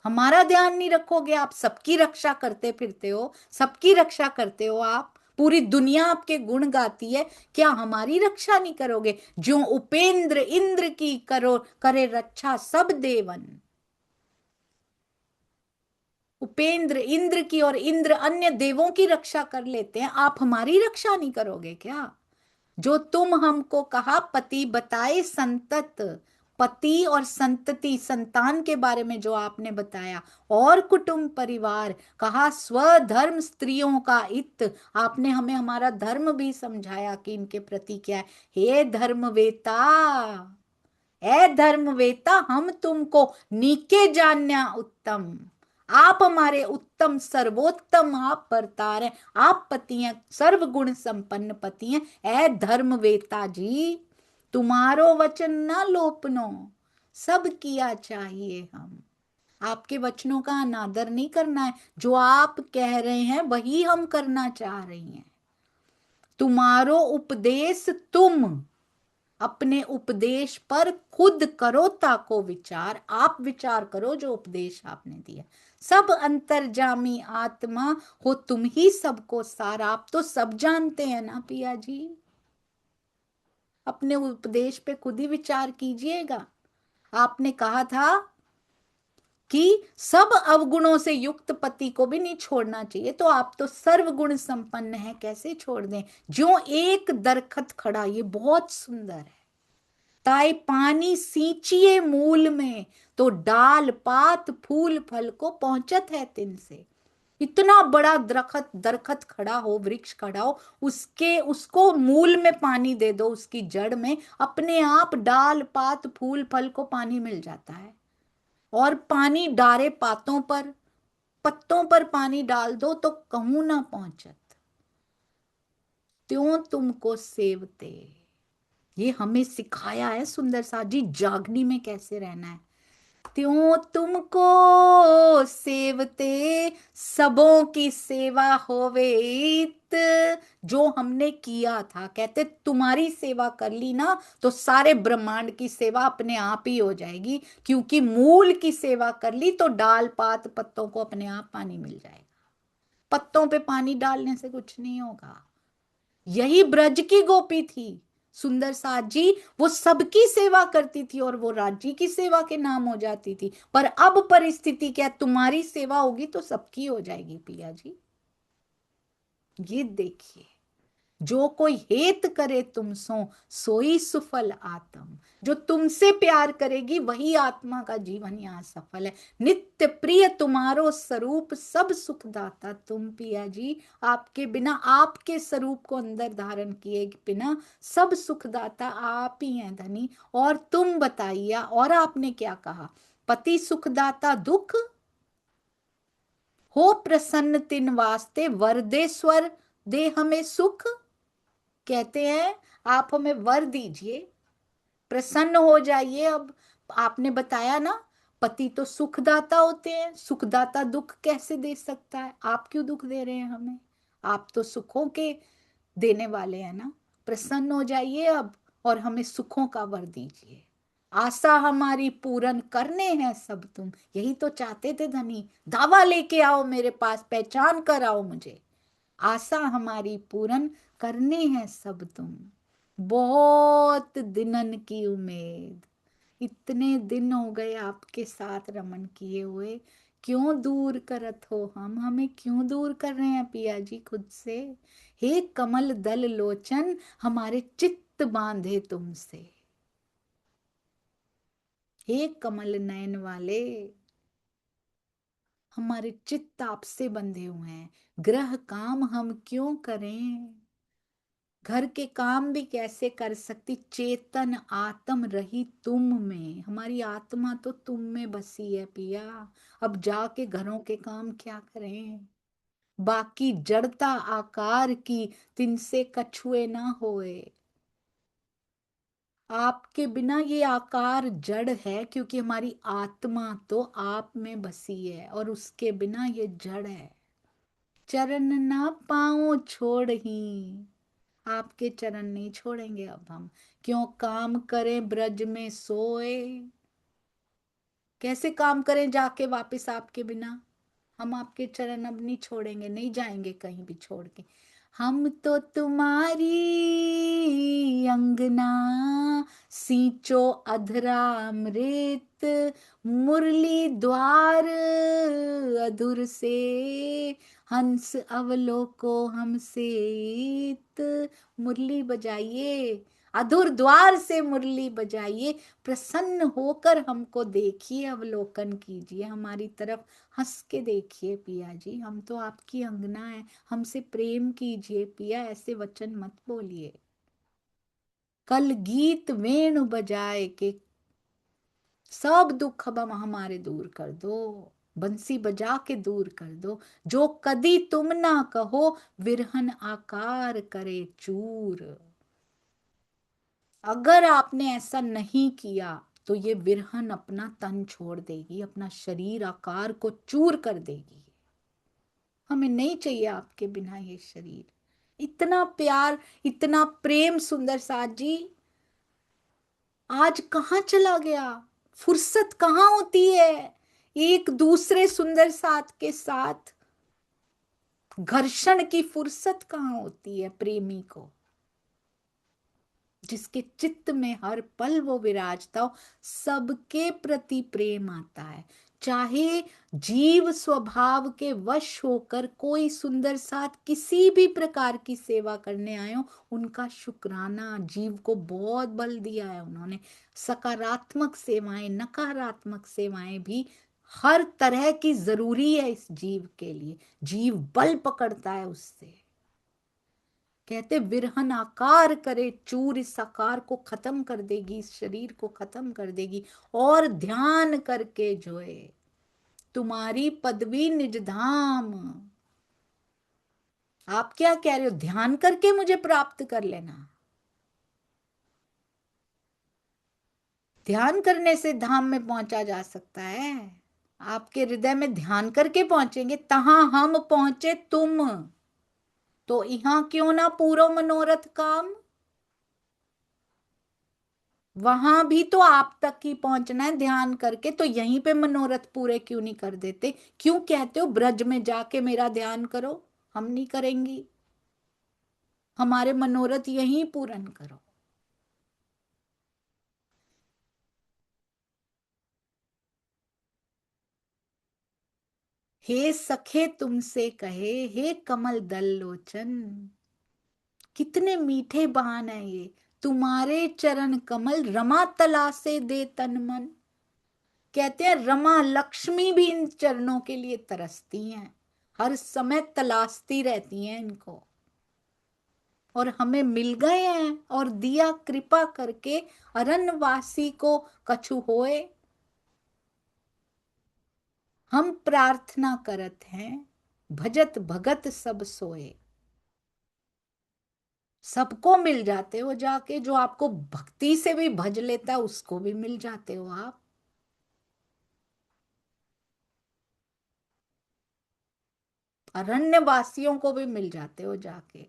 हमारा ध्यान नहीं रखोगे? आप सबकी रक्षा करते फिरते हो, सबकी रक्षा करते हो आप, पूरी दुनिया आपके गुण गाती है, क्या हमारी रक्षा नहीं करोगे? जो उपेंद्र इंद्र की करो करे रक्षा सब देवन। उपेंद्र इंद्र की और इंद्र अन्य देवों की रक्षा कर लेते हैं, आप हमारी रक्षा नहीं करोगे क्या? जो तुम हमको कहा पति बताए संतत, पति और संतति संतान के बारे में जो आपने बताया, और कुटुंब परिवार कहा, स्वधर्म स्त्रियों का इत, आपने हमें हमारा धर्म भी समझाया कि इनके प्रति क्या है। हे धर्मवेता, ए धर्मवेता, हम तुमको नीके जानना उत्तम। आप हमारे उत्तम सर्वोत्तम आप परतार हैं, आप पति हैं, सर्वगुण संपन्न पति हैं। ए धर्मवेता जी, तुम्हारो वचन ना लोपनो, सब किया चाहिए हम। आपके वचनों का अनादर नहीं करना है, जो आप कह रहे हैं वही हम करना चाह रही हैं। तुम्हारो उपदेश तुम, अपने उपदेश पर खुद करो ताको विचार। आप विचार करो जो उपदेश आपने दिया। सब अंतर्जामी आत्मा हो तुम ही सबको सार। आप तो सब जानते हैं ना पिया जी, अपने उपदेश पे खुद ही विचार कीजिएगा। आपने कहा था कि सब अवगुणों से युक्त पति को भी नहीं छोड़ना चाहिए, तो आप तो सर्वगुण संपन्न है, कैसे छोड़ दें? जो एक दरखत खड़ा, ये बहुत सुंदर है, ताई पानी सींचिए मूल में, तो डाल पात फूल फल को पहुंचत है तिन से। इतना बड़ा दरखत दरखत खड़ा हो, वृक्ष खड़ा हो, उसके उसको मूल में पानी दे दो, उसकी जड़ में, अपने आप डाल पात फूल फल को पानी मिल जाता है। और पानी डारे पातों पर, पत्तों पर पानी डाल दो तो कहूं ना पहुंचत, त्यों तुमको सेवते। ये हमें सिखाया है सुंदर सा जी, जागनी में कैसे रहना है। त्यों तुमको सेवते, सबों की सेवा होवे इत। जो हमने किया था, कहते तुम्हारी सेवा कर ली ना, तो सारे ब्रह्मांड की सेवा अपने आप ही हो जाएगी, क्योंकि मूल की सेवा कर ली तो डाल पात पत्तों को अपने आप पानी मिल जाएगा। पत्तों पे पानी डालने से कुछ नहीं होगा। यही ब्रज की गोपी थी सुंदर साज जी, वो सबकी सेवा करती थी और वो राज्य की सेवा के नाम हो जाती थी। पर अब परिस्थिति क्या, तुम्हारी सेवा होगी तो सबकी हो जाएगी पिया जी। ये देखिए, जो कोई हेत करे तुम सो, सोई सुफल आत्म। जो तुमसे प्यार करेगी वही आत्मा का जीवन यहाँ सफल है। नित्य प्रिय तुम्हारो स्वरूप, सब सुखदाता तुम पिया जी। आपके बिना, आपके स्वरूप को अंदर धारण किए बिना सब सुखदाता आप ही हैं धनी। और तुम बताइए, और आपने क्या कहा? पति सुखदाता दुख हो प्रसन्न तिन वास्ते, वरदेश्वर दे हमें सुख। कहते हैं आप हमें वर दीजिए, प्रसन्न हो जाइए। अब आपने बताया ना, पति तो सुखदाता होते हैं, सुखदाता दुख कैसे दे सकता है? आप क्यों दुख दे रहे हैं हमें? आप तो सुखों के देने वाले हैं ना। प्रसन्न हो जाइए अब, और हमें सुखों का वर दीजिए। आशा हमारी पूर्ण करने हैं सब तुम, यही तो चाहते थे धनी। दावा लेके आओ मेरे पास, पहचान कर आओ मुझे। आशा हमारी पूर्ण करने हैं सब तुम, बहुत दिनन की उम्मीद। इतने दिन हो गए आपके साथ रमन किए हुए, क्यों दूर करत हो? हम हमें क्यों दूर कर रहे हैं पिया जी खुद से? हे कमल दल लोचन, हमारे चित्त बांधे तुमसे। हे कमल नयन वाले, हमारे चित्त आपसे बंधे हुए हैं। ग्रह काम हम क्यों करें, घर के काम भी कैसे कर सकती, चेतन आत्म रही तुम में, हमारी आत्मा तो तुम में बसी है पिया। अब जाके घरों के काम क्या करें, बाकी जड़ता आकार की तिनसे कछुए ना होए। आपके बिना ये आकार जड़ है, क्योंकि हमारी आत्मा तो आप में बसी है और उसके बिना ये जड़ है। चरण ना पाओ छोड़ ही, आपके चरण नहीं छोड़ेंगे अब हम। क्यों काम करें ब्रज में सोए, कैसे काम करें जाके वापस आपके बिना। हम आपके चरण अब नहीं छोड़ेंगे, नहीं जाएंगे कहीं भी छोड़ के। हम तो तुम्हारी अंगना सींचो अधरा अमृत, मुरली द्वार अधुर से हंस अवलोको हमसे इत। मुरली बजाइए, अधुर द्वार से मुरली बजाइए, प्रसन्न होकर हमको देखिए, अवलोकन कीजिए हमारी तरफ, हंस के देखिए पिया जी, हम तो आपकी अंगना है, हमसे प्रेम कीजिए पिया, ऐसे वचन मत बोलिए। कल गीत वेणु बजाए के सब दुख अब हमारे दूर कर दो, बंसी बजा के दूर कर दो। जो कदी तुम ना कहो विरहन आकार करे चूर। अगर आपने ऐसा नहीं किया तो ये विरहन अपना तन छोड़ देगी, अपना शरीर आकार को चूर कर देगी। हमें नहीं चाहिए आपके बिना ये शरीर। इतना प्यार, इतना प्रेम सुंदर साथ जी आज कहाँ चला गया, फुर्सत कहाँ होती है एक दूसरे सुंदर साथ के साथ, घर्षण की फुर्सत कहाँ होती है प्रेमी को, जिसके चित्त में हर पल वो विराजता हो, सबके प्रति प्रेम आता है। चाहे जीव स्वभाव के वश होकर कोई सुंदर साथ किसी भी प्रकार की सेवा करने आए हो, उनका शुक्राना, जीव को बहुत बल दिया है उन्होंने। सकारात्मक सेवाएं, नकारात्मक सेवाएं भी हर तरह की जरूरी है इस जीव के लिए, जीव बल पकड़ता है उससे। कहते विरहन आकार करे चूर, इस आकार को खत्म कर देगी, इस शरीर को खत्म कर देगी। और ध्यान करके जोए तुम्हारी पदवी निज धाम। आप क्या कह रहे हो, ध्यान करके मुझे प्राप्त कर लेना। ध्यान करने से धाम में पहुंचा जा सकता है। आपके हृदय में ध्यान करके पहुंचेंगे, तहां हम पहुंचे तुम, तो यहां क्यों ना पूरो मनोरथ काम। वहां भी तो आप तक ही पहुंचना है ध्यान करके, तो यहीं पे मनोरथ पूरे क्यों नहीं कर देते। क्यों कहते हो ब्रज में जाके मेरा ध्यान करो, हम नहीं करेंगी, हमारे मनोरथ यहीं पूर्ण करो। हे सखे तुमसे कहे, हे कमल दल लोचन, कितने मीठे बहान है ये। तुम्हारे चरण कमल रमा तला से दे तन मन। कहते हैं रमा लक्ष्मी भी इन चरणों के लिए तरसती हैं, हर समय तलाशती रहती हैं इनको, और हमें मिल गए हैं और दिया कृपा करके अरण्यवासी को कछु होए। हम प्रार्थना करत हैं भजत भगत सब सोए। सबको मिल जाते हो जाके, जो आपको भक्ति से भी भज लेता है उसको भी मिल जाते हो आप। अरण्यवासियों को भी मिल जाते हो जाके।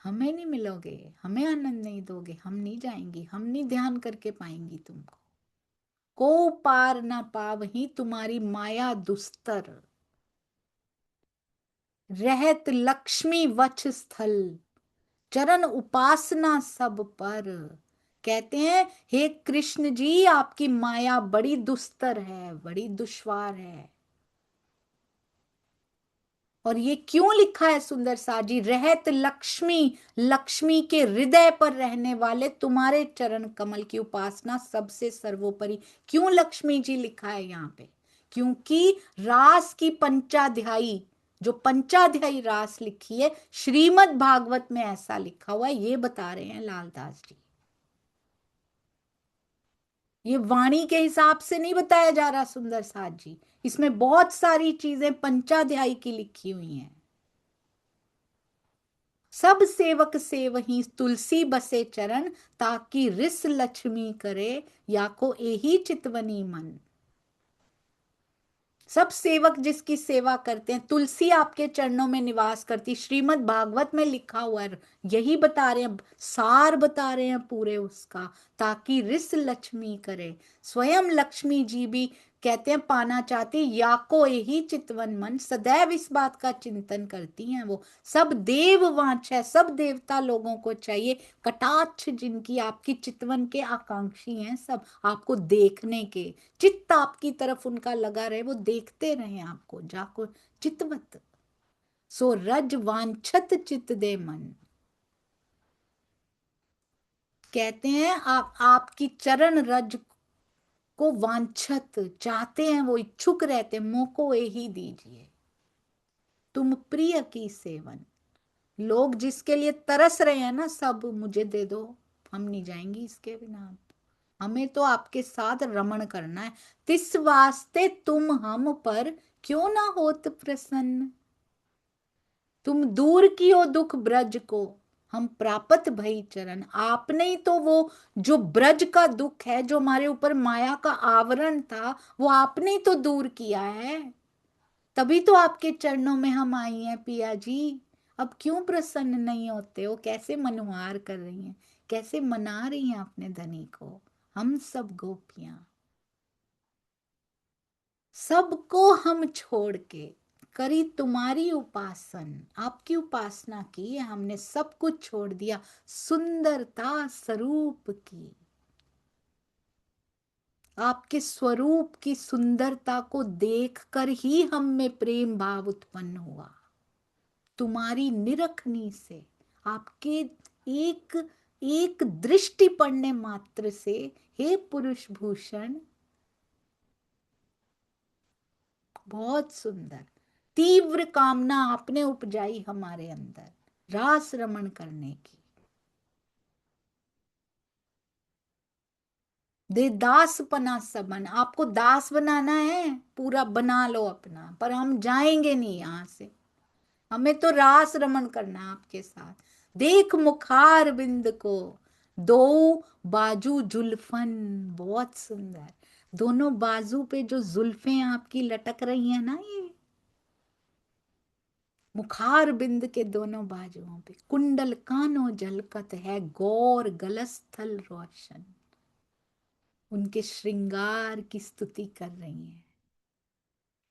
हमें नहीं मिलोगे, हमें आनंद नहीं दोगे, हम नहीं जाएंगी, हम नहीं ध्यान करके पाएंगी तुमको। को पार ना पावही तुम्हारी माया दुस्तर, रहत लक्ष्मी वक्ष स्थल, चरण उपासना सब पर। कहते हैं हे कृष्ण जी आपकी माया बड़ी दुस्तर है, बड़ी दुश्वार है। और ये क्यों लिखा है सुंदर सा जी, रहत लक्ष्मी, लक्ष्मी के हृदय पर रहने वाले तुम्हारे चरण कमल की उपासना सबसे सर्वोपरि। क्यों लक्ष्मी जी लिखा है यहाँ पे? क्योंकि रास की पंचाध्यायी, जो पंचाध्यायी रास लिखी है श्रीमद् भागवत में ऐसा लिखा हुआ है, ये बता रहे हैं लालदास जी। ये वाणी के हिसाब से नहीं बताया जा रहा सुंदर साथ जी, इसमें बहुत सारी चीजें पंचाध्यायी की लिखी हुई हैं। सब सेवक सेवही तुलसी बसे चरण, ताकि रिस लक्ष्मी करे, या को एही चितवनी मन। सब सेवक जिसकी सेवा करते हैं, तुलसी आपके चरणों में निवास करती, श्रीमद् भागवत में लिखा हुआ है, यही बता रहे हैं, सार बता रहे हैं पूरे उसका, ताकि रिस लक्ष्मी करे। स्वयं लक्ष्मी जी भी कहते हैं पाना चाहती, या को यही चितवन मन, सदैव इस बात का चिंतन करती हैं वो। सब देव वांछ है, सब देवता लोगों को चाहिए, कटाक्ष जिनकी आपकी चितवन के आकांक्षी हैं, सब आपको देखने के, चित्त आपकी तरफ उनका लगा रहे, वो देखते रहे आपको, जाको चितवत सो रज वांछत चित दे मन। कहते हैं आप आपकी चरण रज को वांछत चाहते हैं, वो इच्छुक रहते हैं, मोको यही दीजिए तुम प्रिय की सेवन। लोग जिसके लिए तरस रहे हैं ना, सब मुझे दे दो, हम नहीं जाएंगी इसके बिना, हमें तो आपके साथ रमण करना है। तिस वास्ते तुम हम पर क्यों ना होत प्रसन्न, तुम दूर कियो दुख ब्रज को, हम प्रापत भई चरण। आपने ही तो वो जो ब्रज का दुख है, जो हमारे ऊपर माया का आवरण था, वो आपने ही तो दूर किया है, तभी तो आपके चरणों में हम आई हैं पिया जी। अब क्यों प्रसन्न नहीं होते हो? कैसे मनुहार कर रही हैं, कैसे मना रही हैं अपने धनी को। हम सब गोपियां, सबको हम छोड़ के करी तुम्हारी उपासन, आपकी उपासना की है हमने, सब कुछ छोड़ दिया सुंदरता स्वरूप की। आपके स्वरूप की सुंदरता को देखकर ही हम में प्रेम भाव उत्पन्न हुआ, तुम्हारी निरखनी से, आपके एक एक दृष्टि पड़ने मात्र से, हे पुरुष भूषण, बहुत सुंदर तीव्र कामना आपने उपजाई हमारे अंदर रास रमण करने की। दे दास पना सबन, आपको दास बनाना है, पूरा बना लो अपना, पर हम जाएंगे नहीं यहां से, हमें तो रास रमण करना है आपके साथ। देख मुखार बिंद को, दो बाजू जुल्फन, बहुत सुंदर, दोनों बाजू पे जो जुल्फें आपकी लटक रही हैं ना, ये मुखार बिंद के दोनों बाजुओं पे, कुंडल कानो झलकत है, गौर गलस्थल रोशन, उनके श्रृंगार की स्तुति कर रही हैं।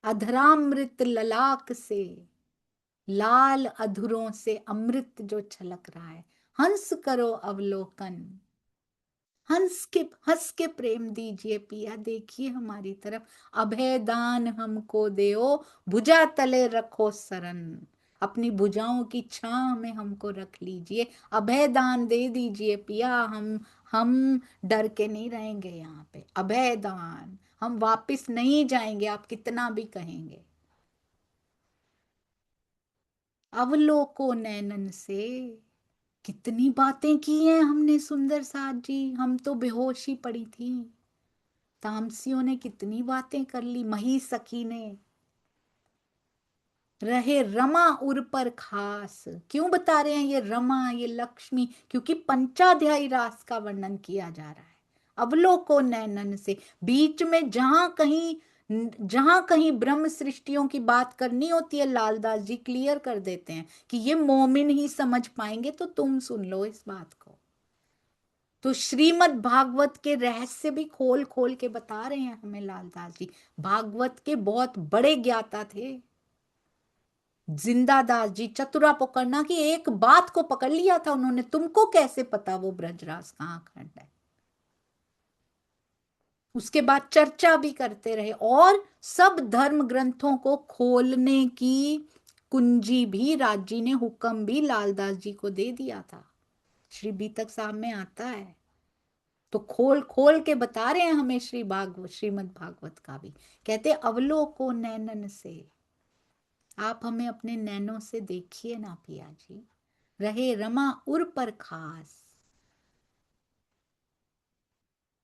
अधरामृत ललाक से, लाल अधरों से अमृत जो छलक रहा है, हंस करो अवलोकन, हंस के प्रेम दीजिए पिया, देखिए हमारी तरफ, अभय दान हमको देओ, भुजा तले रखो शरण, अपनी भुजाओं की छांव में हमको रख लीजिए, अभय दान दे दीजिए पिया, हम डर के नहीं रहेंगे यहाँ पे, अभय दान, हम वापिस नहीं जाएंगे आप कितना भी कहेंगे। अवलोको नैनन से, कितनी बातें की हैं हमने सुंदर साथ जी, हम तो बेहोशी पड़ी थी, तामसियों ने कितनी बातें कर ली, मही सखी ने, रहे रमा उर पर खास। क्यों बता रहे हैं ये रमा, ये लक्ष्मी? क्योंकि पंचाध्यायी रास का वर्णन किया जा रहा है। अवलोको नैनन से, बीच में जहां कहीं ब्रह्म सृष्टियों की बात करनी होती है, लालदास जी क्लियर कर देते हैं कि ये मोमिन ही समझ पाएंगे, तो तुम सुन लो इस बात को। तो श्रीमद् भागवत के रहस्य भी खोल खोल के बता रहे हैं हमें लालदास जी। भागवत के बहुत बड़े ज्ञाता थे जिंदादास जी, चतुरा पकड़ना की एक बात को पकड़ लिया था उन्होंने, तुमको कैसे पता वो ब्रजराज कहाँ खंड है। उसके बाद चर्चा भी करते रहे और सब धर्म ग्रंथों को खोलने की कुंजी भी राजी ने हुक्म भी लालदास जी को दे दिया था। श्री बीतक साहब में आता है, तो खोल खोल के बता रहे हैं हमें श्रीमद् भागवत का भी। कहते अवलोको नैनन से, आप हमें अपने नैनों से देखिए ना पिया जी, रहे रमा उर पर खास,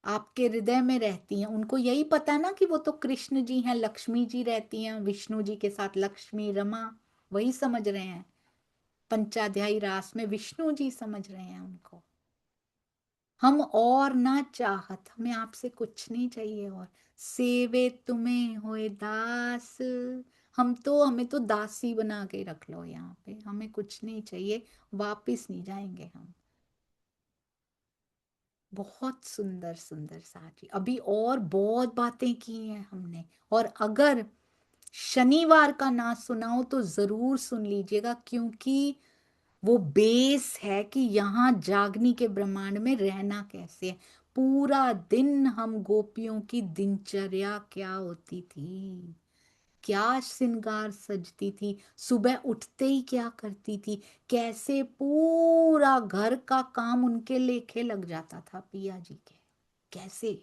आपके हृदय में रहती हैं। उनको यही पता है ना कि वो तो कृष्ण जी हैं, लक्ष्मी जी रहती हैं विष्णु जी के साथ, लक्ष्मी रमा वही समझ रहे हैं। पंचाध्यायी रास में विष्णु जी समझ रहे हैं उनको। हम और ना चाहत, हमें आपसे कुछ नहीं चाहिए और, सेवे तुम्हें होए दास, हमें तो दासी बना के रख लो यहाँ पे, हमें कुछ नहीं चाहिए, वापिस नहीं जाएंगे हम। बहुत सुंदर सुंदर साथी, अभी और बहुत बातें की हैं हमने, और अगर शनिवार का ना सुनाओ तो जरूर सुन लीजिएगा, क्योंकि वो बेस है कि यहाँ जागनी के ब्रह्मांड में रहना कैसे है। पूरा दिन हम गोपियों की दिनचर्या क्या होती थी, क्या श्रृंगार सजती थी, सुबह उठते ही क्या करती थी, कैसे पूरा घर का काम उनके लेखे लग जाता था पिया जी के, कैसे,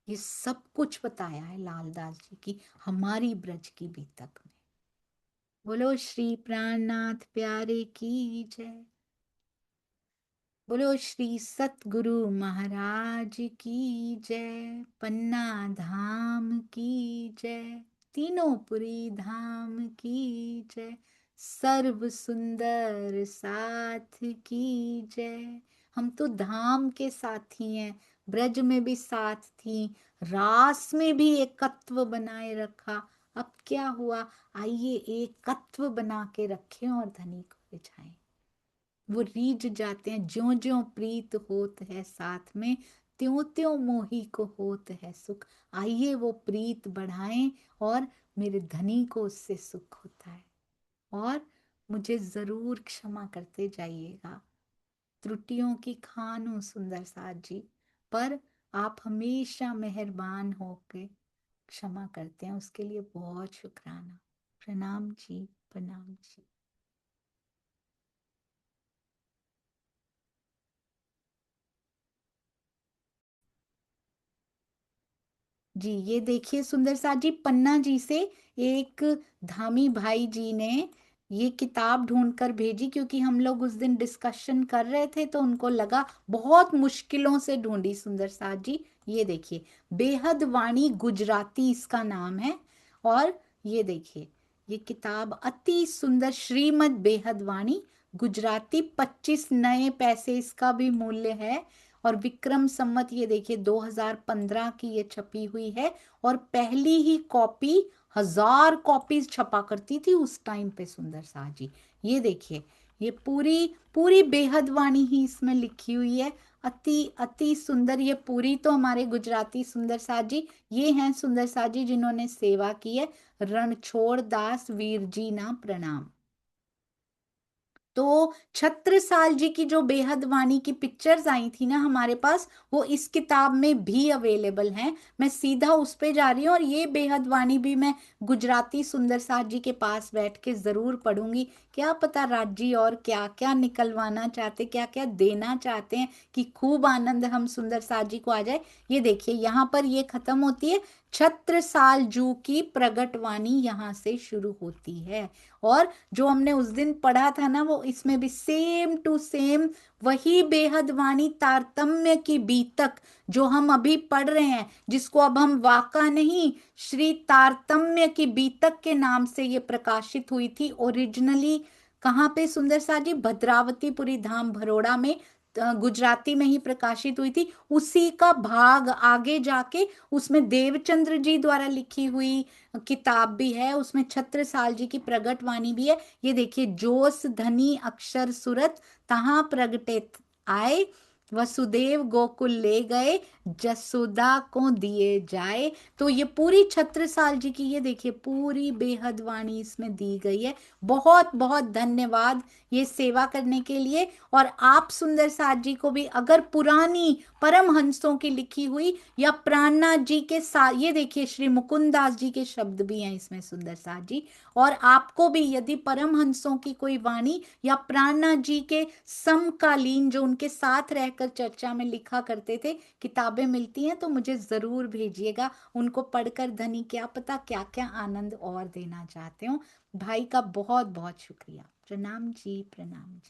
ये सब कुछ बताया है लालदास जी की हमारी ब्रज की बीतक में। बोलो श्री प्राणनाथ प्यारे की जय, बोलो श्री सतगुरु महाराज की जय, पन्ना धाम की जय, तीनों पुरी धाम की जय, सर्व सुंदर साथ की जय। हम तो धाम के साथी हैं, ब्रज में भी साथ थी, रास में भी एकत्व बनाए रखा। अब क्या हुआ, आइए एकत्व बना के रखें और धनी को बिछाएं। वो रीझ जाते हैं, ज्यों ज्यों प्रीत होत है साथ में, त्यों त्यों मोही को होत है सुख। आइए वो प्रीत बढ़ाएं और मेरे धनी को उससे सुख होता है। और मुझे जरूर क्षमा करते जाइएगा, त्रुटियों की खानों सुंदर साथ जी, पर आप हमेशा मेहरबान होके क्षमा करते हैं, उसके लिए बहुत शुक्राना। प्रणाम जी, प्रणाम जी। जी ये देखिए सुंदर साथ जी, पन्ना जी से एक धामी भाई जी ने ये किताब ढूंढ कर भेजी, क्योंकि हम लोग उस दिन डिस्कशन कर रहे थे तो उनको लगा, बहुत मुश्किलों से ढूंढी सुंदर साथ जी। ये देखिए, बेहद वाणी गुजराती इसका नाम है, और ये देखिए ये किताब अति सुंदर, श्रीमद बेहद वाणी गुजराती, 25 नए पैसे इसका भी मूल्य है। और विक्रम संवत ये देखिए 2015 की ये छपी हुई है, और पहली ही कॉपी 1000 कॉपीज छपा करती थी उस टाइम पे सुंदर शाह जी। ये देखिए, ये पूरी पूरी बेहद वाणी ही इसमें लिखी हुई है, अति अति सुंदर। ये पूरी तो हमारे गुजराती सुंदर शाह जी, ये हैं सुंदर शाह जी जिन्होंने सेवा की है। रणछोड़ दास वीर जी ना प्रणाम। तो छत्रसाल जी की जो बेहद वाणी की पिक्चर्स आई थी ना हमारे पास, वो इस किताब में भी अवेलेबल हैं। मैं सीधा उस पे जा रही हूँ, और ये बेहद वाणी भी मैं गुजराती सुंदर साथ जी के पास बैठ के जरूर पढ़ूंगी। क्या पता राज जी और क्या क्या निकलवाना चाहते, क्या क्या देना चाहते हैं कि खूब आनंद हम सुंदर साथ जी को आ जाए। ये देखिए यहाँ पर ये खत्म होती है, छत्रसाल जू की प्रगटवाणी यहाँ से शुरू होती है। और जो हमने उस दिन पढ़ा था ना, वो इसमें भी सेम टू सेम वही बेहद वाणी तारतम्य की बीतक जो हम अभी पढ़ रहे हैं, जिसको अब हम वाका नहीं, श्री तारतम्य की बीतक के नाम से ये प्रकाशित हुई थी ओरिजिनली। कहाँ पे सुंदर सा जी, भद्रावतीपुरी धाम भरोड़ा में, गुजराती में ही प्रकाशित हुई थी। उसी का भाग आगे जाके उसमें देवचंद्र जी द्वारा लिखी हुई किताब भी है, उसमें छत्रसाल जी की प्रगट वाणी भी है। ये देखिए, जोस धनी अक्षर सूरत तहां प्रगटे आए, वसुदेव गोकुल ले गए, जसोदा को दिए जाए। तो ये पूरी छत्रसाल जी की, ये देखिए पूरी बेहद वाणी इसमें दी गई है। बहुत बहुत धन्यवाद ये सेवा करने के लिए। और आप सुंदर साथ जी को भी, अगर पुरानी परमहंसों की लिखी हुई या प्राणनाथ जी के साथ, ये देखिए श्री मुकुंदास जी के शब्द भी हैं इसमें सुंदर साथ जी। और आपको भी यदि परमहंसों की कोई वाणी या प्राणनाथ जी के समकालीन जो उनके साथ रहकर चर्चा में लिखा करते थे किताबें मिलती हैं, तो मुझे जरूर भेजिएगा। उनको पढ़कर धनी क्या पता क्या क्या आनंद और देना चाहते हो। भाई का बहुत बहुत शुक्रिया। प्रणाम जी, प्रणाम जी।